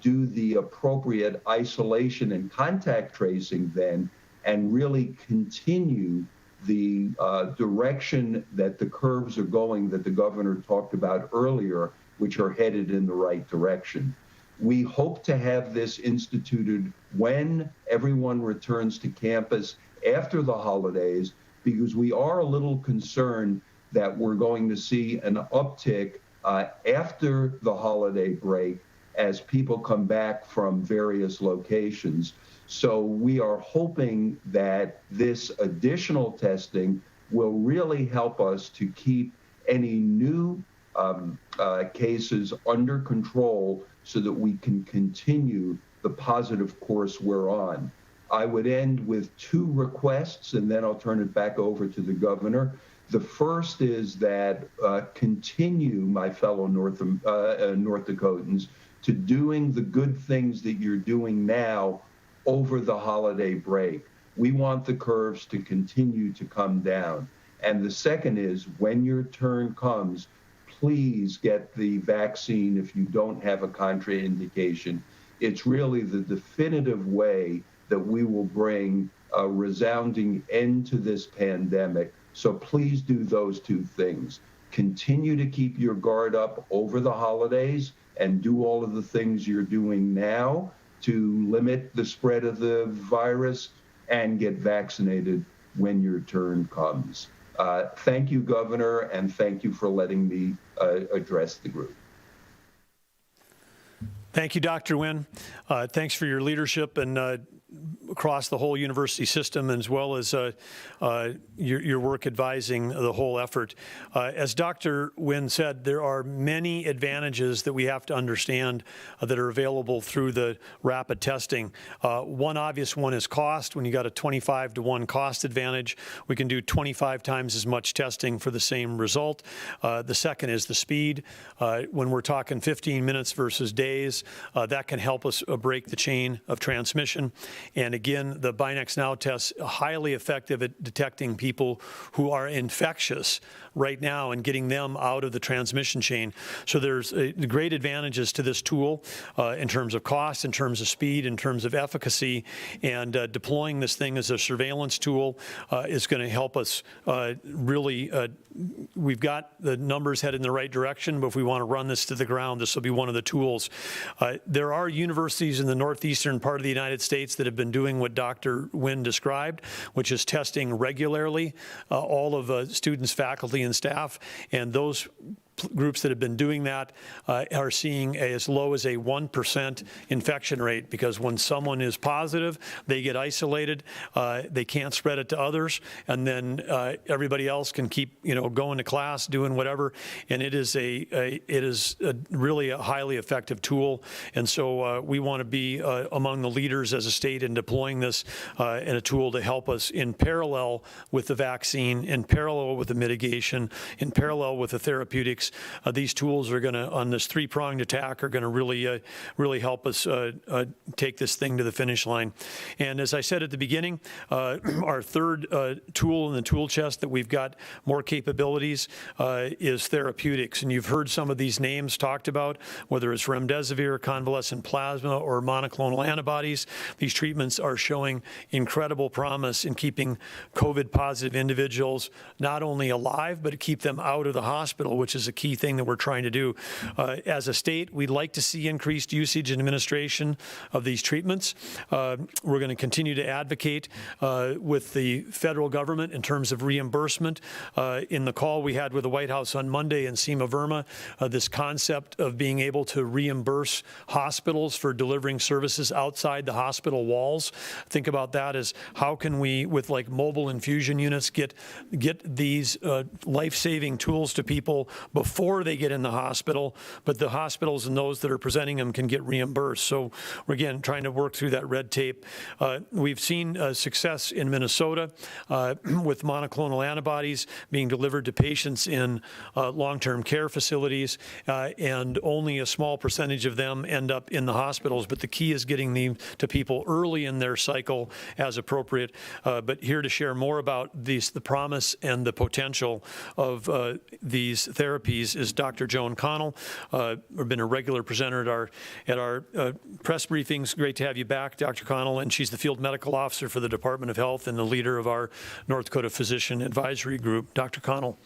do the appropriate isolation and contact tracing then, and really continue the direction that the curves are going that the governor talked about earlier, which are headed in the right direction. We hope to have this instituted when everyone returns to campus after the holidays, because we are a little concerned that we're going to see an uptick after the holiday break as people come back from various locations. So we are hoping that this additional testing will really help us to keep any new cases under control so that we can continue the positive course we're on. I would end with two requests, and then I'll turn it back over to the governor. The first is that continue, my fellow North Dakotans, to doing the good things that you're doing now over the holiday break. We want the curves to continue to come down. And the second is, when your turn comes, please get the vaccine if you don't have a contraindication. It's really the definitive way that we will bring a resounding end to this pandemic. So please do those two things. Continue to keep your guard up over the holidays and do all of the things you're doing now to limit the spread of the virus, and get vaccinated when your turn comes. Thank you, Governor, and thank you for letting me address the group. Thank you, Dr. Nguyen. Thanks for your leadership and across the whole university system, as well as your work advising the whole effort. As Dr. Nguyen said, there are many advantages that we have to understand that are available through the rapid testing. One obvious one is cost. When you got a 25-to-1 cost advantage, we can do 25 times as much testing for the same result. The second is the speed. When we're talking 15 minutes versus days, that can help us break the chain of transmission. And again, the Binax Now test highly effective at detecting people who are infectious right now and getting them out of the transmission chain. So there's great advantages to this tool in terms of cost, in terms of speed, in terms of efficacy, and deploying this thing as a surveillance tool is going to help us really. We've got the numbers headed in the right direction, but if we want to run this to the ground, this will be one of the tools. There are universities in the northeastern part of the United States that have been doing what Dr. Nguyen described, which is testing regularly all of students, faculty, and staff, and those groups that have been doing that are seeing as low as a 1% infection rate, because when someone is positive, they get isolated, they can't spread it to others, and then everybody else can keep going to class, doing whatever, and it is really a highly effective tool. And so we want to be among the leaders as a state in deploying this in a tool to help us in parallel with the vaccine, in parallel with the mitigation, in parallel with the therapeutics. These tools are going to, on this three-pronged attack, are going to really help us take this thing to the finish line. And as I said at the beginning, our third tool in the tool chest that we've got more capabilities is therapeutics. And you've heard some of these names talked about, whether it's remdesivir, convalescent plasma, or monoclonal antibodies. These treatments are showing incredible promise in keeping COVID-positive individuals not only alive, but to keep them out of the hospital, which is a key thing that we're trying to do. As a state, we'd like to see increased usage and administration of these treatments. We're going to continue to advocate with the federal government in terms of reimbursement. In the call we had with the White House on Monday and Seema Verma, this concept of being able to reimburse hospitals for delivering services outside the hospital walls. Think about that as how can we, with like mobile infusion units, get these life-saving tools to people before they get in the hospital, but the hospitals and those that are presenting them can get reimbursed. So we're, again, trying to work through that red tape. We've seen success in Minnesota with monoclonal antibodies being delivered to patients in long-term care facilities, and only a small percentage of them end up in the hospitals. But the key is getting them to people early in their cycle as appropriate. But here to share more about the promise and the potential of these therapies therapies is Dr. Joan Connell. Been a regular presenter at our press briefings. Great to have you back, Dr. Connell. And she's the Field Medical Officer for the Department of Health and the leader of our North Dakota Physician Advisory Group. Dr. Connell.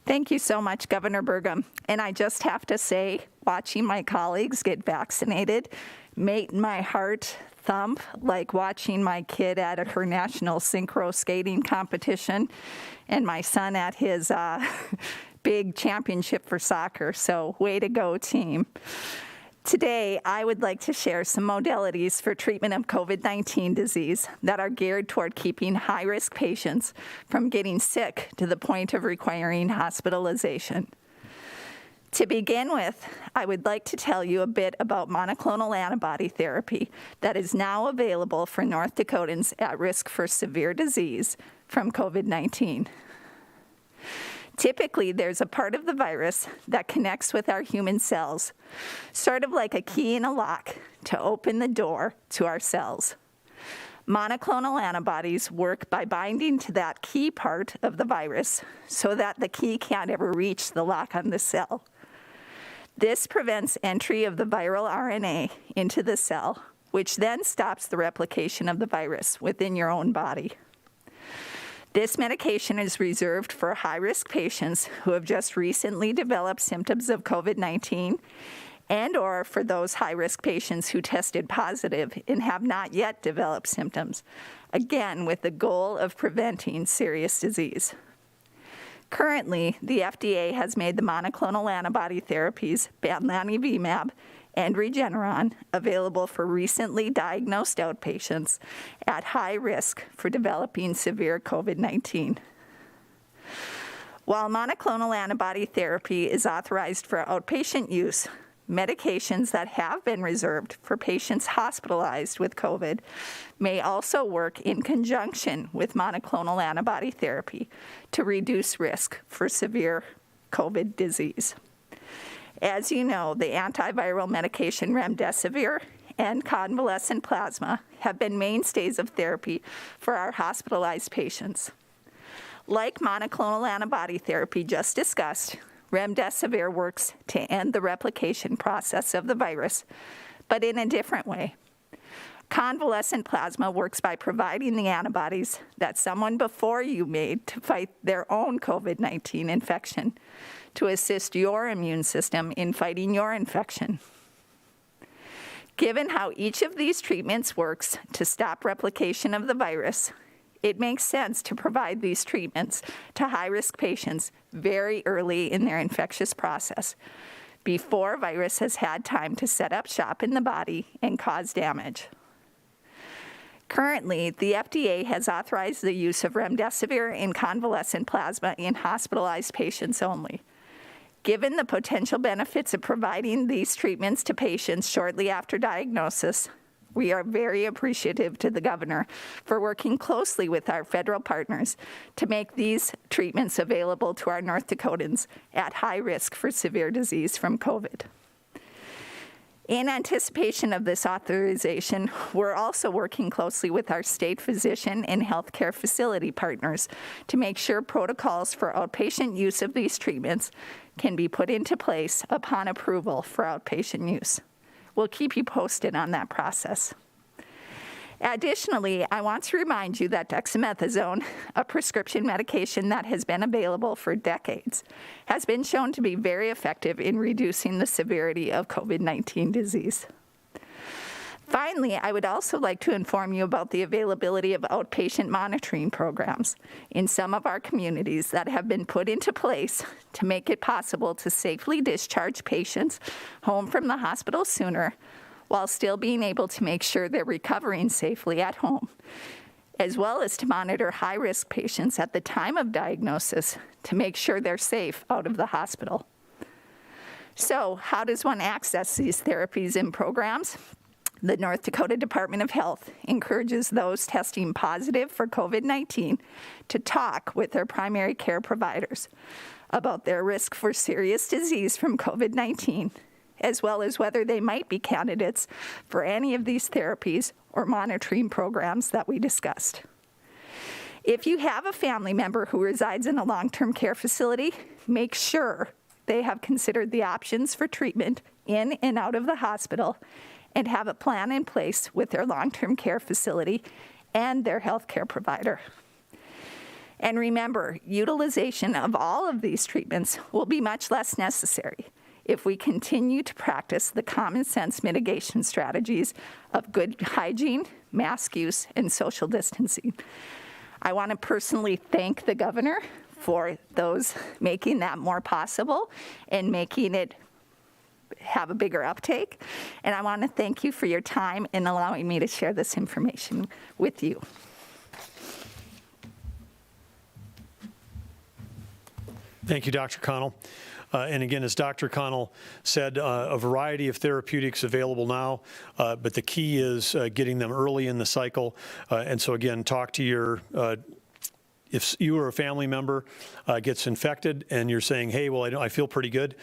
Thank you so much, Governor Burgum. And I just have to say, watching my colleagues get vaccinated made my heart thump like watching my kid at her national synchro skating competition and my son at his big championship for soccer. So way to go, team. Today, I would like to share some modalities for treatment of COVID-19 disease that are geared toward keeping high-risk patients from getting sick to the point of requiring hospitalization. To begin with, I would like to tell you a bit about monoclonal antibody therapy that is now available for North Dakotans at risk for severe disease from COVID-19. Typically, there's a part of the virus that connects with our human cells, sort of like a key in a lock to open the door to our cells. Monoclonal antibodies work by binding to that key part of the virus so that the key can't ever reach the lock on the cell. This prevents entry of the viral RNA into the cell, which then stops the replication of the virus within your own body. This medication is reserved for high-risk patients who have just recently developed symptoms of COVID-19 and/or for those high-risk patients who tested positive and have not yet developed symptoms, again with the goal of preventing serious disease. Currently, the FDA has made the monoclonal antibody therapies bamlanivimab and Regeneron available for recently diagnosed outpatients at high risk for developing severe COVID-19. While monoclonal antibody therapy is authorized for outpatient use, medications that have been reserved for patients hospitalized with COVID may also work in conjunction with monoclonal antibody therapy to reduce risk for severe COVID disease. As you know, the antiviral medication remdesivir and convalescent plasma have been mainstays of therapy for our hospitalized patients. Like monoclonal antibody therapy just discussed, remdesivir works to end the replication process of the virus, but in a different way. Convalescent plasma works by providing the antibodies that someone before you made to fight their own COVID-19 infection, to assist your immune system in fighting your infection. Given how each of these treatments works to stop replication of the virus, it makes sense to provide these treatments to high-risk patients very early in their infectious process, before virus has had time to set up shop in the body and cause damage. Currently, the FDA has authorized the use of remdesivir and convalescent plasma in hospitalized patients only. Given the potential benefits of providing these treatments to patients shortly after diagnosis, we are very appreciative to the governor for working closely with our federal partners to make these treatments available to our North Dakotans at high risk for severe disease from COVID. In anticipation of this authorization, we're also working closely with our state physician and healthcare facility partners to make sure protocols for outpatient use of these treatments can be put into place upon approval for outpatient use. We'll keep you posted on that process. Additionally, I want to remind you that dexamethasone, a prescription medication that has been available for decades, has been shown to be very effective in reducing the severity of COVID-19 disease. Finally, I would also like to inform you about the availability of outpatient monitoring programs in some of our communities that have been put into place to make it possible to safely discharge patients home from the hospital sooner, while still being able to make sure they're recovering safely at home, as well as to monitor high-risk patients at the time of diagnosis to make sure they're safe out of the hospital. So, how does one access these therapies and programs? The North Dakota Department of Health encourages those testing positive for COVID-19 to talk with their primary care providers about their risk for serious disease from COVID-19, as well as whether they might be candidates for any of these therapies or monitoring programs that we discussed. If you have a family member who resides in a long-term care facility, make sure they have considered the options for treatment in and out of the hospital and have a plan in place with their long-term care facility and their healthcare provider. And remember, utilization of all of these treatments will be much less necessary if we continue to practice the common sense mitigation strategies of good hygiene, mask use, and social distancing. I want to personally thank the governor for those making that more possible and making it have a bigger uptake. And I want to thank you for your time in allowing me to share this information with you. Thank you, Dr. Connell. And again, as Dr. Connell said, a variety of therapeutics available now, but the key is getting them early in the cycle. And so again, talk to your, if you or a family member gets infected and you're saying, hey, well, I feel pretty good,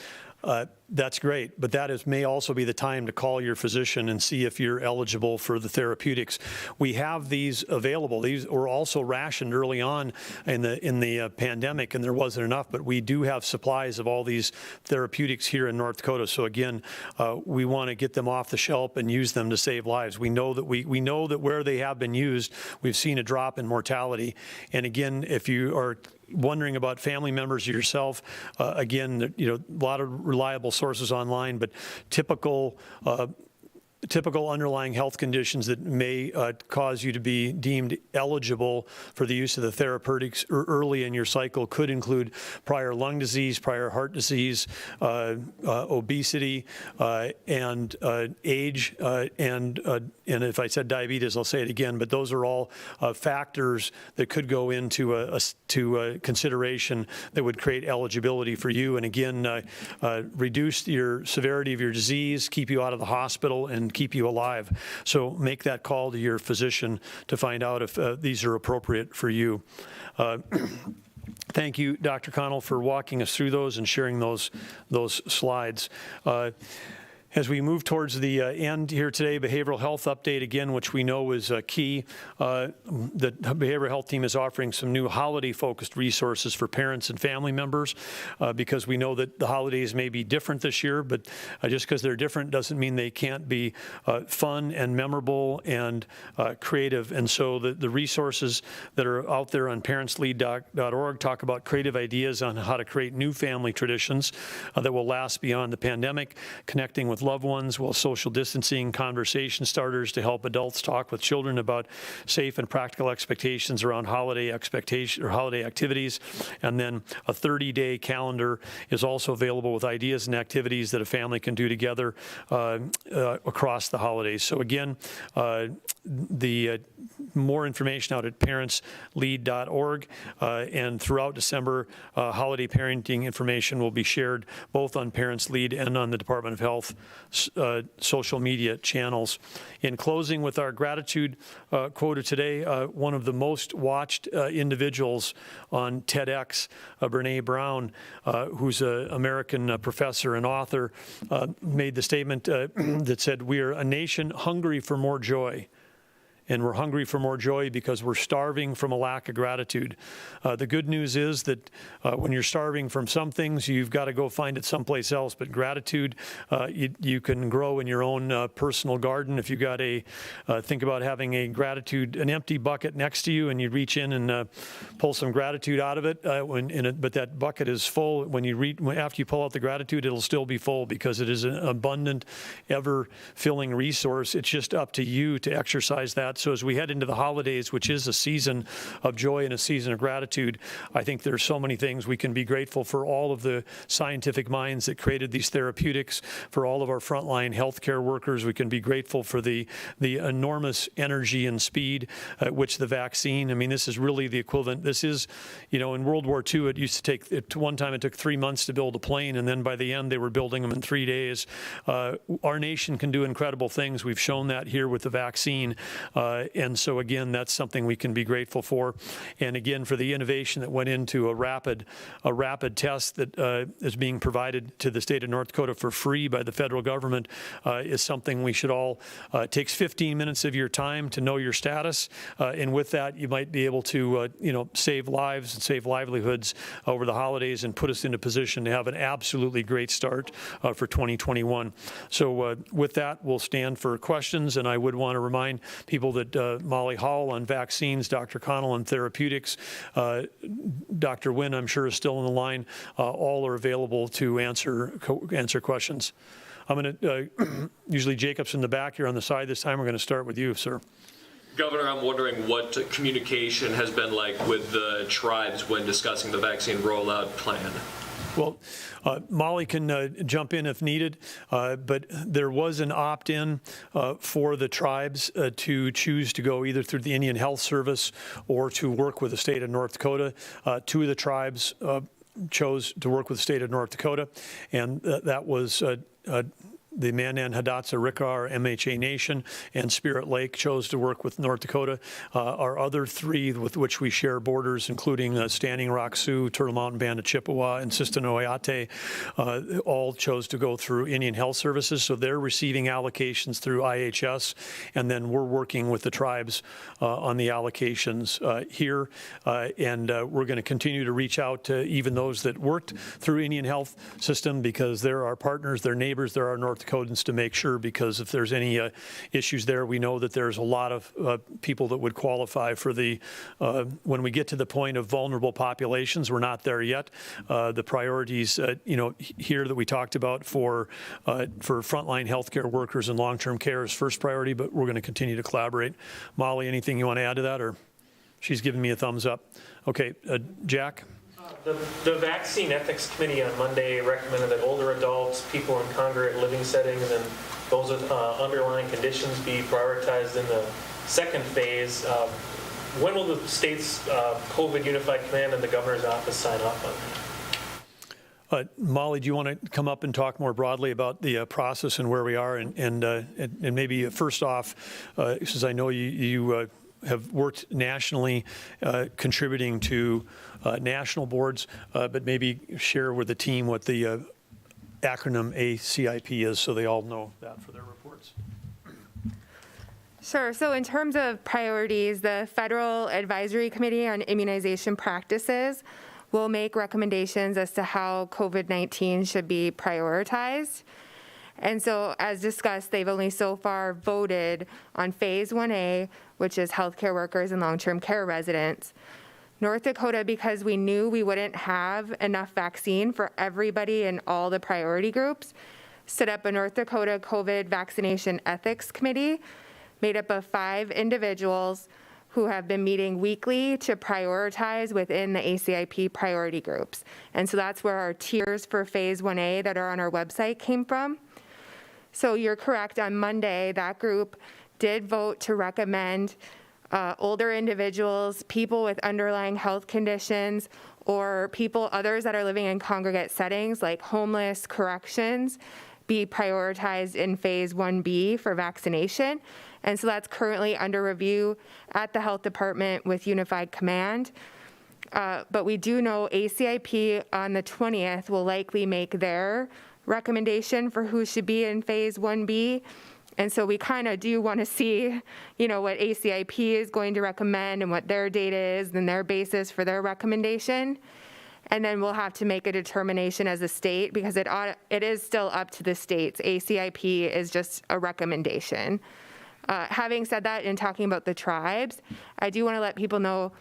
that's great, but that may also be the time to call your physician and see if you're eligible for the therapeutics. We have these available. These were also rationed early on in the pandemic, and there wasn't enough, but we do have supplies of all these therapeutics here in North Dakota. So again, we want to get them off the shelf and use them to save lives. We know that we know that where they have been used, we've seen a drop in mortality. And again, if you are wondering about family members or yourself, again, a lot of reliable sources online, but typical underlying health conditions that may cause you to be deemed eligible for the use of the therapeutics early in your cycle could include prior lung disease, prior heart disease, obesity, and age, and if I said diabetes, I'll say it again, but those are all factors that could go into a consideration that would create eligibility for you, and again, reduce your severity of your disease, keep you out of the hospital, and keep you alive. So make that call to your physician to find out if these are appropriate for you. Thank you, Dr. Connell, for walking us through those and sharing those slides. As we move towards the end here today, behavioral health update again, which we know is key. The behavioral health team is offering some new holiday-focused resources for parents and family members because we know that the holidays may be different this year, but just because they're different doesn't mean they can't be fun and memorable and creative. And so the resources that are out there on parentslead.org talk about creative ideas on how to create new family traditions that will last beyond the pandemic, connecting with loved ones while social distancing, conversation starters to help adults talk with children about safe and practical expectations around holiday activities. And then a 30-day calendar is also available with ideas and activities that a family can do together across the holidays. So again, the more information out at parentslead.org, and throughout December, holiday parenting information will be shared both on Parents Lead and on the Department of Health social media channels. In closing with our gratitude quota today, one of the most watched individuals on TEDx, Brene Brown, who's an American professor and author, made the statement that said, "We are a nation hungry for more joy." And we're hungry for more joy because we're starving from a lack of gratitude. The good news is that when you're starving from some things, you've got to go find it someplace else. But gratitude, you can grow in your own personal garden. If you got think about having an empty bucket next to you, and you reach in and pull some gratitude out of it. But that bucket is full. After you pull out the gratitude, it'll still be full because it is an abundant, ever-filling resource. It's just up to you to exercise that. So as we head into the holidays, which is a season of joy and a season of gratitude, I think there's so many things we can be grateful for. All of the scientific minds that created these therapeutics, for all of our frontline healthcare workers. We can be grateful for the enormous energy and speed at which the vaccine, this is really the equivalent. This is, in World War II, it used to take, at one time it took 3 months to build a plane, and then by the end they were building them in 3 days. Our nation can do incredible things. We've shown that here with the vaccine. And so again, that's something we can be grateful for. And again, for the innovation that went into a rapid test that is being provided to the state of North Dakota for free by the federal government is something we should all, it takes 15 minutes of your time to know your status. And with that, you might be able to, save lives and save livelihoods over the holidays and put us in a position to have an absolutely great start for 2021. So with that, we'll stand for questions. And I would want to remind people that Molly Hall on vaccines, Dr. Connell on therapeutics, Dr. Wynn, I'm sure, is still on the line. All are available to answer questions. I'm going to, usually Jacob's in the back here on the side. This time we're going to start with you, sir. Governor, I'm wondering what communication has been like with the tribes when discussing the vaccine rollout plan. Well, Molly can jump in if needed, but there was an opt-in for the tribes to choose to go either through the Indian Health Service or to work with the state of North Dakota. Two of the tribes chose to work with the state of North Dakota, and that was the Mandan Hidatsa Rikar MHA Nation and Spirit Lake chose to work with North Dakota. Our other three with which we share borders, including Standing Rock Sioux, Turtle Mountain Band of Chippewa, and Sistanoyate, all chose to go through Indian Health Services. So they're receiving allocations through IHS, and then we're working with the tribes on the allocations here. And we're going to continue to reach out to even those that worked through Indian Health System because they're our partners, they're neighbors, they're our North Dakotans to make sure, because if there's any issues there, we know that there's a lot of people that would qualify for the, when we get to the point of vulnerable populations, we're not there yet. The priorities, here that we talked about for frontline healthcare workers and long-term care is first priority, but we're going to continue to collaborate. Molly, anything you want to add to that, or she's giving me a thumbs up? Okay, Jack? The Vaccine Ethics Committee on Monday recommended that older adults, people in congregate living settings, and those with underlying conditions be prioritized in the second phase. When will the state's COVID Unified Command and the governor's office sign off on that? Molly, do you want to come up and talk more broadly about the process and where we are? And maybe first off, since I know you have worked nationally, contributing to national boards, but maybe share with the team what the acronym ACIP is so they all know that for their reports. Sure. So in terms of priorities, the Federal Advisory Committee on Immunization Practices will make recommendations as to how COVID-19 should be prioritized. And so, as discussed, they've only so far voted on Phase 1A, which is healthcare workers and long-term care residents. North Dakota, because we knew we wouldn't have enough vaccine for everybody in all the priority groups, set up a North Dakota COVID Vaccination Ethics Committee made up of 5 individuals who have been meeting weekly to prioritize within the ACIP priority groups. And so that's where our tiers for Phase 1A that are on our website came from. So you're correct, on Monday, that group did vote to recommend older individuals, people with underlying health conditions, or others that are living in congregate settings like homeless, corrections, be prioritized in Phase 1B for vaccination. And so that's currently under review at the Health Department with Unified Command. But we do know ACIP on the 20th will likely make their recommendation for who should be in Phase 1B. And so we kind of do want to see, what ACIP is going to recommend and what their data is and their basis for their recommendation. And then we'll have to make a determination as a state, because it is still up to the states. ACIP is just a recommendation. Having said that, in talking about the tribes, I do want to let people know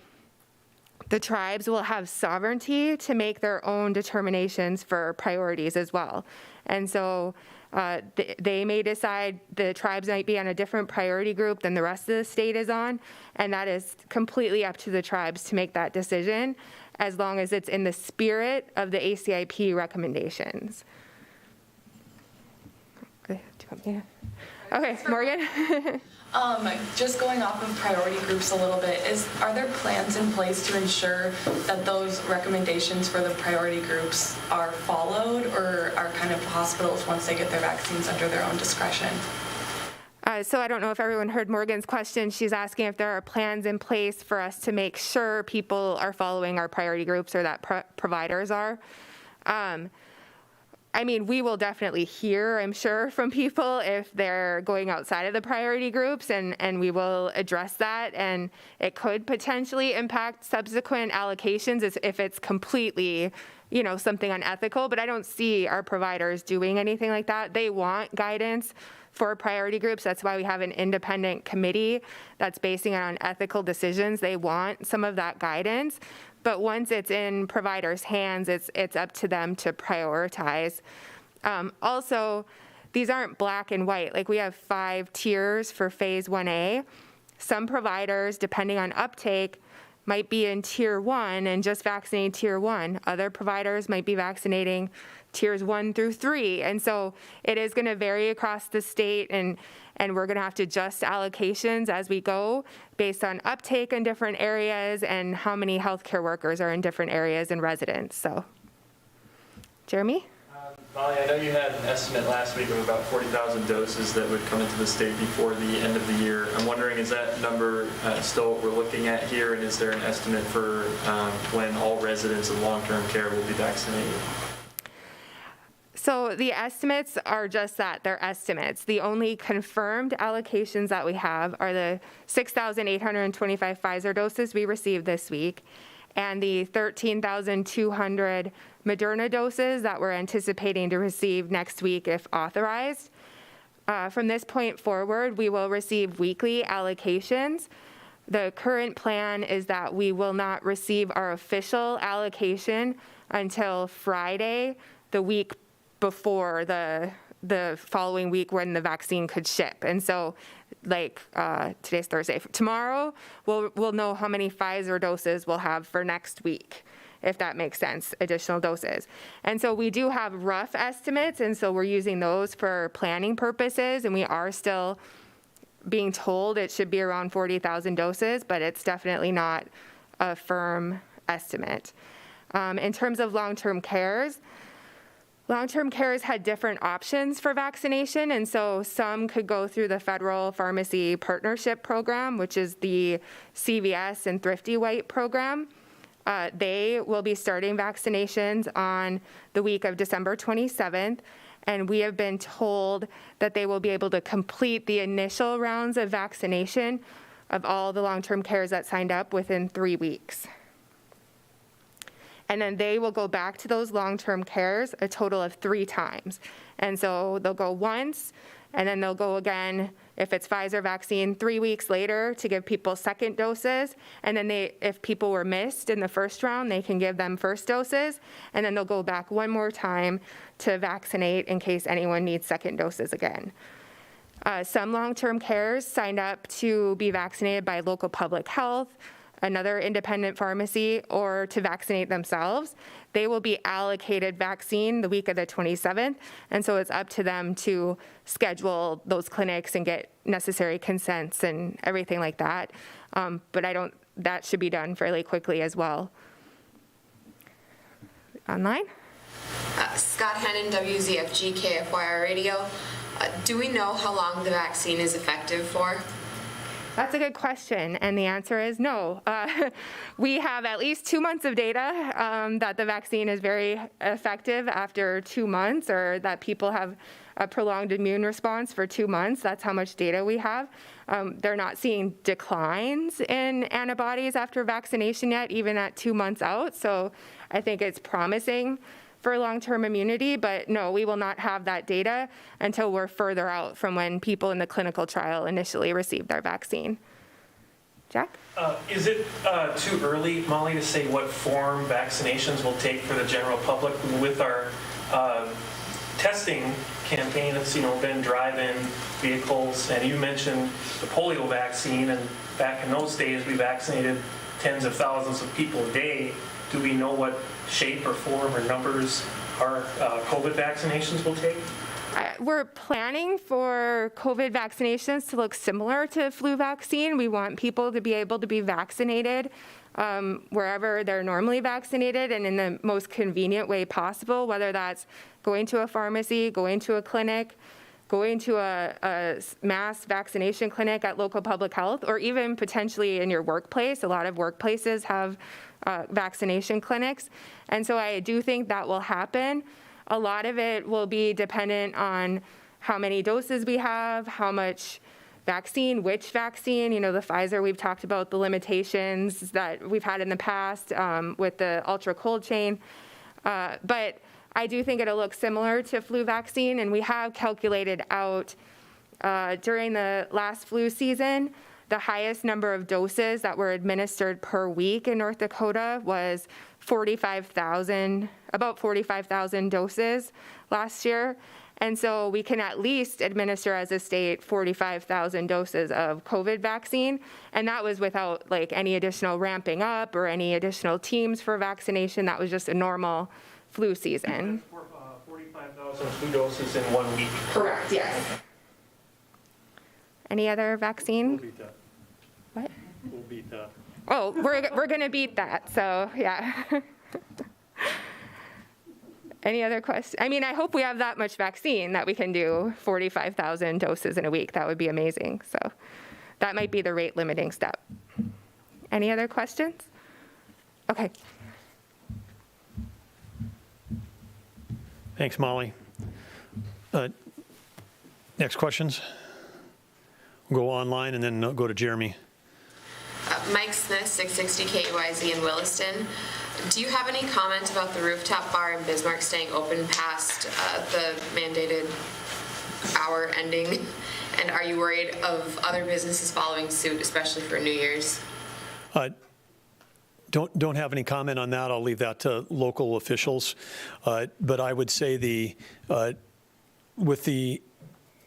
the tribes will have sovereignty to make their own determinations for priorities as well. And so they may decide the tribes might be on a different priority group than the rest of the state is on, and that is completely up to the tribes to make that decision, as long as it's in the spirit of the ACIP recommendations. Okay, Morgan. Just going off of priority groups a little bit, are there plans in place to ensure that those recommendations for the priority groups are followed, or are kind of hospitals, once they get their vaccines, under their own discretion? So I don't know if everyone heard Morgan's question. She's asking if there are plans in place for us to make sure people are following our priority groups or that providers are. I mean, we will definitely hear, I'm sure, from people if they're going outside of the priority groups, and we will address that. And it could potentially impact subsequent allocations if it's completely, something unethical. But I don't see our providers doing anything like that. They want guidance for priority groups. That's why we have an independent committee that's basing it on ethical decisions. They want some of that guidance. But once it's in providers' hands, it's up to them to prioritize. Also, these aren't black and white. Like, we have 5 tiers for phase 1A. Some providers, depending on uptake, might be in tier 1 and just vaccinating tier 1. Other providers might be vaccinating tiers 1 through 3. And so it is going to vary across the state, and we're going to have to adjust allocations as we go based on uptake in different areas and how many healthcare workers are in different areas and residents. So, Jeremy? Molly, I know you had an estimate last week of about 40,000 doses that would come into the state before the end of the year. I'm wondering, is that number still what we're looking at here, and is there an estimate for when all residents of long-term care will be vaccinated? So the estimates are just that, they're estimates. The only confirmed allocations that we have are the 6,825 Pfizer doses we received this week and the 13,200 Moderna doses that we're anticipating to receive next week if authorized. From this point forward, we will receive weekly allocations. The current plan is that we will not receive our official allocation until Friday, the week before the following week when the vaccine could ship. And so, today's Thursday. Tomorrow, we'll know how many Pfizer doses we'll have for next week, if that makes sense, additional doses. And so we do have rough estimates, and so we're using those for planning purposes, and we are still being told it should be around 40,000 doses, but it's definitely not a firm estimate. In terms of long-term cares had different options for vaccination, and so some could go through the Federal Pharmacy Partnership Program, which is the CVS and Thrifty White program. They will be starting vaccinations on the week of December 27th, and we have been told that they will be able to complete the initial rounds of vaccination of all the long-term cares that signed up within 3 weeks. And then they will go back to those long-term cares a total of 3 times. And so they'll go once, and then they'll go again, if it's Pfizer vaccine, 3 weeks later to give people second doses. And then if people were missed in the first round, they can give them first doses. And then they'll go back one more time to vaccinate in case anyone needs second doses again. Some long-term cares signed up to be vaccinated by local public health, another independent pharmacy, or to vaccinate themselves. They will be allocated vaccine the week of the 27th, and so it's up to them to schedule those clinics and get necessary consents and everything like that. But that should be done fairly quickly as well. Online? Scott Hennon, WZFG KFYR Radio. Do we know how long the vaccine is effective for? That's a good question, and the answer is no. We have at least 2 months of data that the vaccine is very effective after 2 months, or that people have a prolonged immune response for 2 months. That's how much data we have. They're not seeing declines in antibodies after vaccination yet, even at 2 months out, so I think it's promising for long-term immunity, but no, we will not have that data until we're further out from when people in the clinical trial initially received their vaccine. Jack? Is it too early, Molly, to say what form vaccinations will take for the general public? With our testing campaign, it's been drive-in vehicles, and you mentioned the polio vaccine, and back in those days we vaccinated tens of thousands of people a day. Do we know what shape or form or numbers our COVID vaccinations will take? We're planning for COVID vaccinations to look similar to flu vaccine. We want people to be able to be vaccinated wherever they're normally vaccinated and in the most convenient way possible, whether that's going to a pharmacy, going to a clinic, going to a mass vaccination clinic at local public health, or even potentially in your workplace. A lot of workplaces have vaccination clinics. And so I do think that will happen. A lot of it will be dependent on how many doses we have, how much vaccine, which vaccine. You know, the Pfizer, we've talked about the limitations that we've had in the past with the ultra cold chain. But I do think it'll look similar to flu vaccine, and we have calculated out during the last flu season, the highest number of doses that were administered per week in North Dakota was 45,000, about 45,000 doses last year. And so we can at least administer as a state 45,000 doses of COVID vaccine. And that was without like any additional ramping up or any additional teams for vaccination. That was just a normal flu season. 45,000 flu doses in 1 week. Correct, yes. Any other vaccine? We'll beat that. What? We'll beat that. Oh, we're going to beat that, so yeah. Any other questions? I mean, I hope we have that much vaccine that we can do 45,000 doses in a week. That would be amazing. So that might be the rate limiting step. Any other questions? Okay. Thanks, Molly. Next questions? We'll go online and then go to Jeremy. Mike Smith, 660 KUIZ in Williston. Do you have any comment about the rooftop bar in Bismarck staying open past the mandated hour ending? And are you worried of other businesses following suit, especially for New Year's? Don't have any comment on that. I'll leave that to local officials. But I would say with the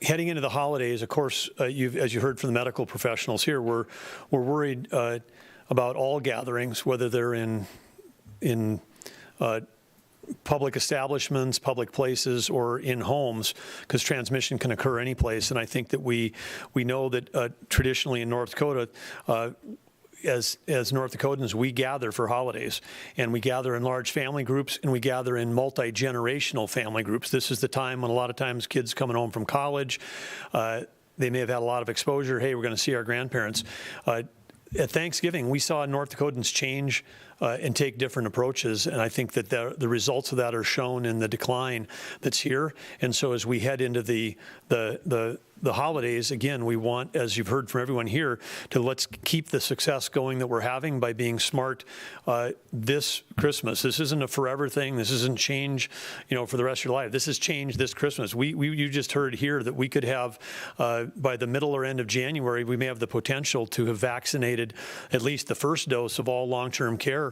heading into the holidays, of course, as you heard from the medical professionals here, we're worried about all gatherings, whether they're in public establishments, public places, or in homes, because transmission can occur any place. And I think that we know that traditionally in North Dakota, as North Dakotans, we gather for holidays, and we gather in large family groups, and we gather in multi-generational family groups. This is the time when a lot of times kids coming home from college, they may have had a lot of exposure. Hey, we're going to see our grandparents. At Thanksgiving, we saw North Dakotans change and take different approaches, and I think that the results of that are shown in the decline that's here. And so as we head into the holidays, again, we want, as you've heard from everyone here, to let's keep the success going that we're having by being smart this Christmas. This isn't a forever thing. This isn't change, for the rest of your life. This is change this Christmas. You just heard here that we could have, by the middle or end of January, we may have the potential to have vaccinated at least the first dose of all long-term care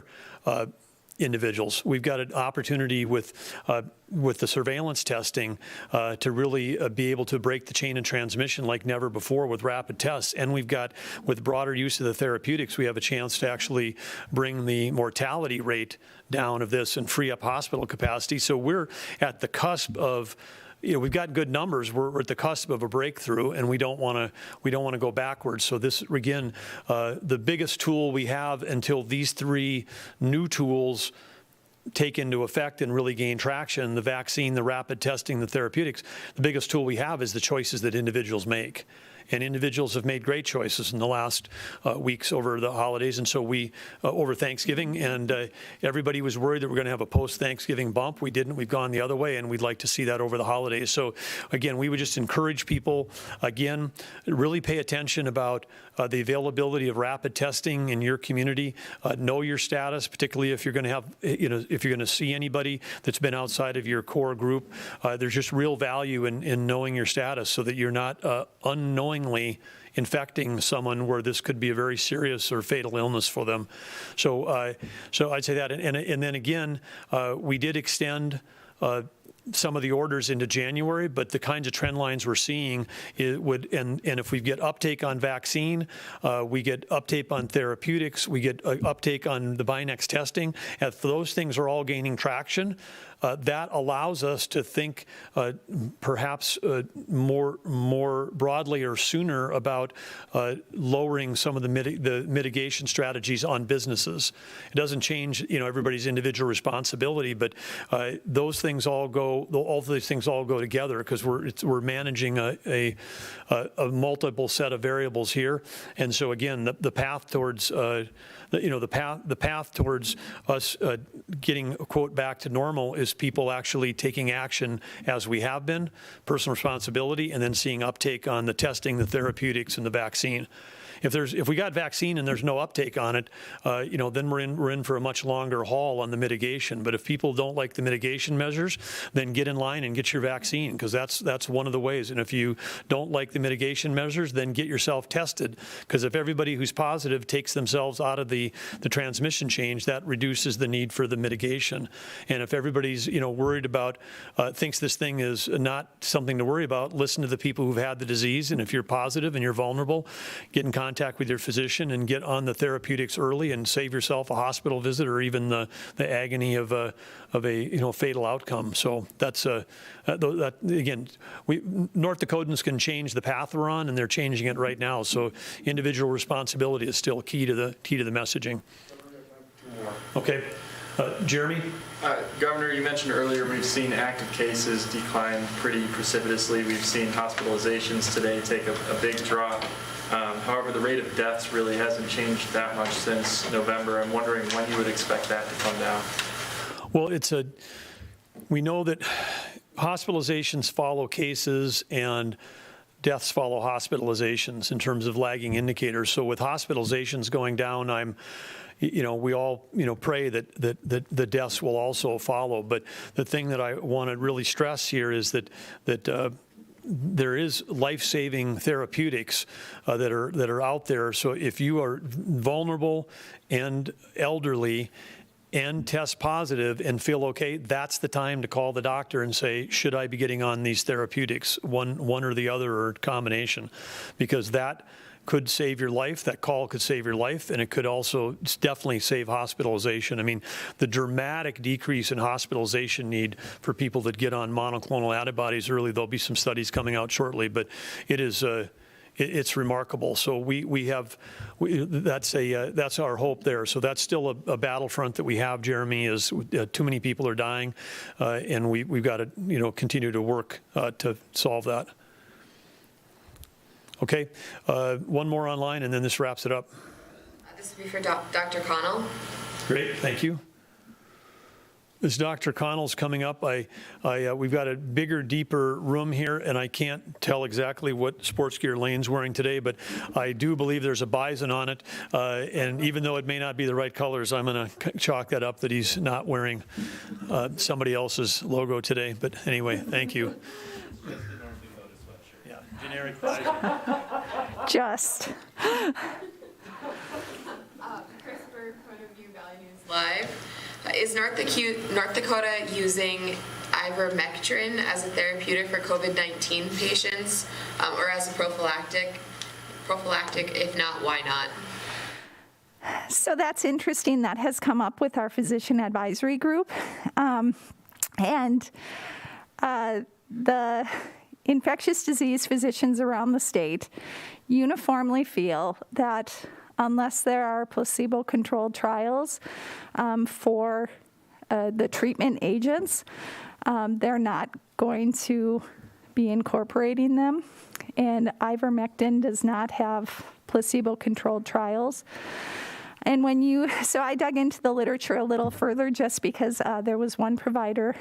individuals. We've got an opportunity with the surveillance testing to really be able to break the chain of transmission like never before with rapid tests. And we've got, with broader use of the therapeutics, we have a chance to actually bring the mortality rate down of this and free up hospital capacity. So we're at the cusp of, we've got good numbers. We're at the cusp of a breakthrough, and we don't want to go backwards. So this, again, the biggest tool we have until these three new tools take into effect and really gain traction, the vaccine, the rapid testing, the therapeutics, the biggest tool we have is the choices that individuals make. And individuals have made great choices in the last weeks over the holidays, and so over Thanksgiving, and everybody was worried that we're going to have a post-Thanksgiving bump. We didn't. We've gone the other way, and we'd like to see that over the holidays. So again, we would just encourage people, again, really pay attention about the availability of rapid testing in your community. Know your status, particularly if you're going to have, if you're going to see anybody that's been outside of your core group. There's just real value in knowing your status so that you're not unknowingly infecting someone where this could be a very serious or fatal illness for them. So I'd say that. And then again, we did extend some of the orders into January, but the kinds of trend lines we're seeing and if we get uptake on vaccine, we get uptake on therapeutics, we get uptake on the Binax testing. If those things are all gaining traction, that allows us to think perhaps more broadly or sooner about lowering some of the mitigation strategies on businesses. It doesn't change, everybody's individual responsibility, but those things all of these things all go together, because we're managing a multiple set of variables here. And so again, the path towards the path towards us getting, quote, back to normal is people actually taking action as we have been, personal responsibility, and then seeing uptake on the testing, the therapeutics, and the vaccine. If we got vaccine and there's no uptake on it, then we're in for a much longer haul on the mitigation. But if people don't like the mitigation measures, then get in line and get your vaccine, because that's one of the ways. And if you don't like the mitigation measures, then get yourself tested, because if everybody who's positive takes themselves out of the transmission change, that reduces the need for the mitigation. And if everybody's worried about thinks this thing is not something to worry about, listen to the people who've had the disease. And if you're positive and you're vulnerable, get in contact with your physician and get on the therapeutics early and save yourself a hospital visit or even the agony of a fatal outcome. So that's again, North Dakotans can change the path we're on, and they're changing it right now. So individual responsibility is still key to the messaging. Okay, Jeremy. Governor, you mentioned earlier we've seen active cases decline pretty precipitously. We've seen hospitalizations today take a big drop. However, the rate of deaths really hasn't changed that much since November. I'm wondering when you would expect that to come down. Well, we know that hospitalizations follow cases and deaths follow hospitalizations in terms of lagging indicators. So with hospitalizations going down, we all, pray that the deaths will also follow. But the thing that I want to really stress here is that there is life-saving therapeutics that are out there. So if you are vulnerable and elderly and test positive and feel okay, that's the time to call the doctor and say, should I be getting on these therapeutics, one or the other, or combination, because that could save your life. That call could save your life, and it could also definitely save hospitalization. I mean, the dramatic decrease in hospitalization need for people that get on monoclonal antibodies early, there'll be some studies coming out shortly, but it's remarkable. So that's our hope there. So that's still a battlefront that we have, Jeremy, is too many people are dying, and we've got to continue to work to solve that. Okay, one more online, and then this wraps it up. This will be for Dr. Connell. Great, thank you. As Dr. Connell's coming up, we've got a bigger, deeper room here, and I can't tell exactly what sports gear Lane's wearing today, but I do believe there's a bison on it, and even though it may not be the right colors, I'm going to chalk that up that he's not wearing somebody else's logo today. But anyway, thank you. Generic bison. Just. Christopher, PhotoView Valley News Live. Is North Dakota using ivermectin as a therapeutic for COVID-19 patients, or as a prophylactic? If not, why not? So that's interesting. That has come up with our physician advisory group. The infectious disease physicians around the state uniformly feel that unless there are placebo-controlled trials for the treatment agents, they're not going to be incorporating them. And ivermectin does not have placebo-controlled trials. And so I dug into the literature a little further, just because there was one provider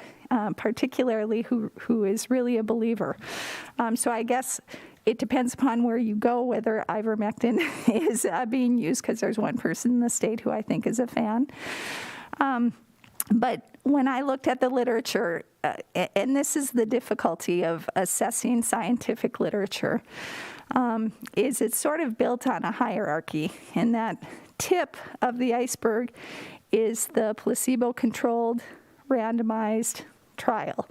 particularly who is really a believer. So I guess it depends upon where you go whether ivermectin is being used, because there's one person in the state who I think is a fan. But when I looked at the literature, and this is the difficulty of assessing scientific literature, is it's sort of built on a hierarchy, and that tip of the iceberg is the placebo-controlled randomized trial.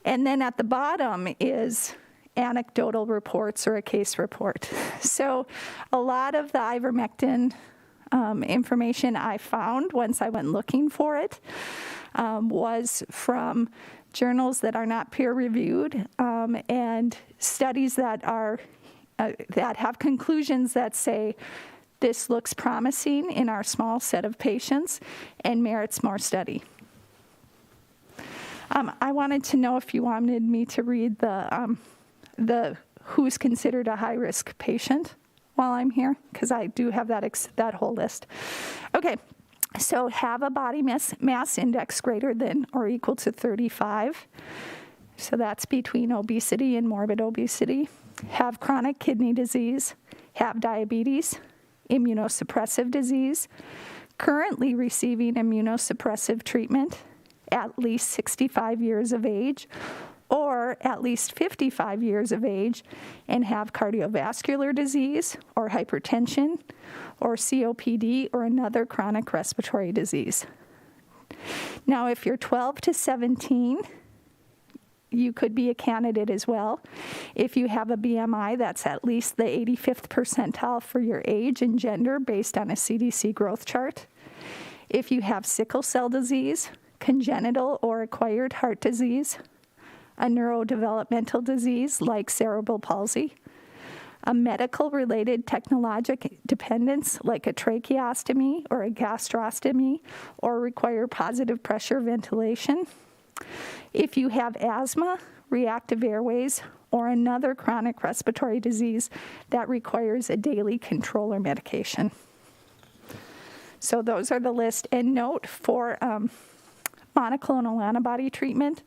And then at the bottom is anecdotal reports or a case report. So a lot of the ivermectin information I found once I went looking for it was from journals that are not peer-reviewed and studies that are that have conclusions that say this looks promising in our small set of patients and merits more study. I wanted to know if you wanted me to read the who's considered a high-risk patient while I'm here, because I do have that whole list. Okay, so have a body mass index greater than or equal to 35. So that's between obesity and morbid obesity. Have chronic kidney disease, have diabetes, immunosuppressive disease, currently receiving immunosuppressive treatment, at least 65 years of age, or at least 55 years of age, and have cardiovascular disease or hypertension or COPD or another chronic respiratory disease. Now, if you're 12 to 17, you could be a candidate as well. If you have a BMI that's at least the 85th percentile for your age and gender based on a CDC growth chart. If you have sickle cell disease, congenital or acquired heart disease, a neurodevelopmental disease like cerebral palsy, a medical-related technologic dependence like a tracheostomy or a gastrostomy or require positive pressure ventilation, if you have asthma, reactive airways, or another chronic respiratory disease that requires a daily control or medication. So those are the list. And note for monoclonal antibody treatment,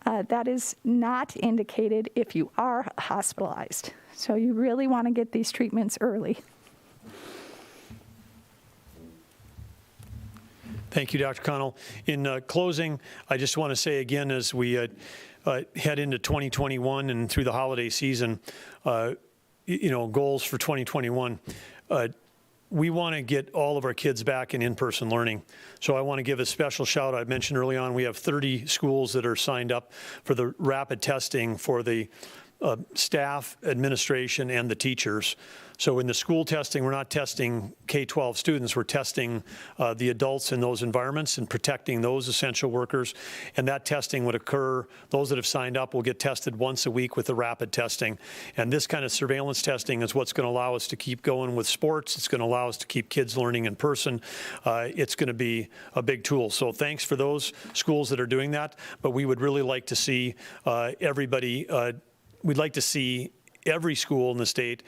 that is not indicated if you are hospitalized. So you really want to get these treatments early. Thank you, Dr. Connell. In closing, I just want to say again, as we head into 2021 and through the holiday season, goals for 2021, we want to get all of our kids back in-person learning. So I want to give a special shout out. I mentioned early on, we have 30 schools that are signed up for the rapid testing for the staff, administration, and the teachers. So in the school testing, we're not testing K-12 students, we're testing the adults in those environments and protecting those essential workers. And that testing would occur, those that have signed up will get tested once a week with the rapid testing. And this kind of surveillance testing is what's going to allow us to keep going with sports. It's going to allow us to keep kids learning in person. It's going to be a big tool. So thanks for those schools that are doing that. But we would really like to see we'd like to see every school in the state,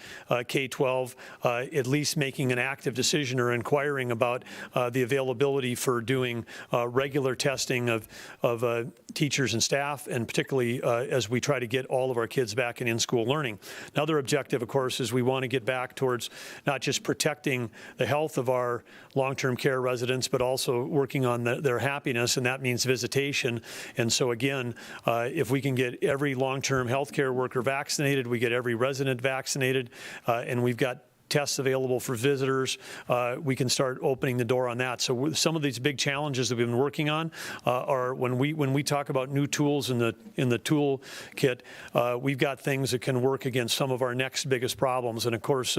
K-12, at least making an active decision or inquiring about the availability for doing regular testing of teachers and staff, and particularly as we try to get all of our kids back in-school learning. Another objective, of course, is we want to get back towards not just protecting the health of our long-term care residents, but also working on their happiness, and that means visitation. And so again, if we can get every long-term health care worker vaccinated, we get every resident vaccinated, and we've got tests available for visitors, we can start opening the door on that. So some of these big challenges that we've been working on are when we talk about new tools in the toolkit, we've got things that can work against some of our next biggest problems. And of course,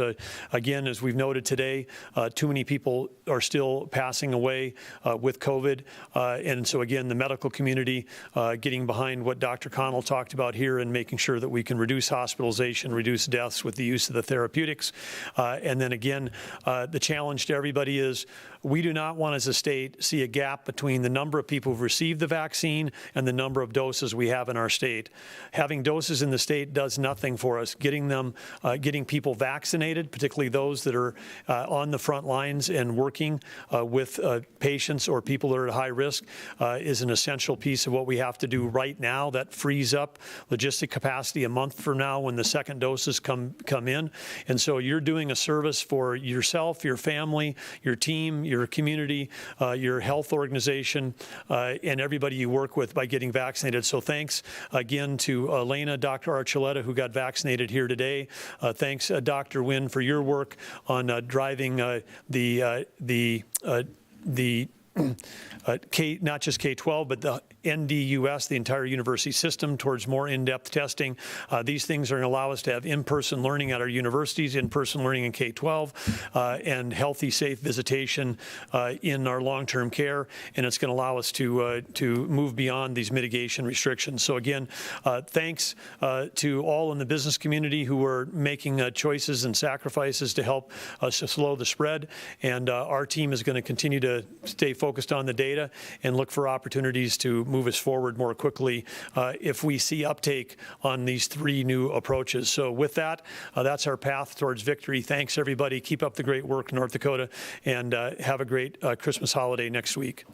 again, as we've noted today, too many people are still passing away with COVID. And so again, the medical community getting behind what Dr. Connell talked about here and making sure that we can reduce hospitalization, reduce deaths with the use of the therapeutics. And then again, the challenge to everybody is we do not want as a state see a gap between the number of people who've received the vaccine and the number of doses we have in our state. Having doses in the state does nothing for us. Getting people vaccinated, particularly those that are on the front lines and working with patients or people that are at high risk, is an essential piece of what we have to do right now. That frees up logistic capacity a month from now when the second doses come in. And so you're doing a service for yourself, your family, your team, your community, your health organization, and everybody you work with by getting vaccinated. So thanks again to Elena, Dr. Archuletta, who got vaccinated here today. Thanks, Dr. Wynn, for your work on driving the not just K-12, but the NDUS, the entire university system, towards more in-depth testing. These things are going to allow us to have in-person learning at our universities, in-person learning in K-12, and healthy, safe visitation in our long-term care. And it's going to allow us to move beyond these mitigation restrictions. So again, thanks to all in the business community who are making choices and sacrifices to help us slow the spread. And our team is going to continue to stay focused on the data and look for opportunities to move us forward more quickly if we see uptake on these 3 new approaches. So with that, that's our path towards victory. Thanks, everybody. Keep up the great work in North Dakota, and have a great Christmas holiday next week.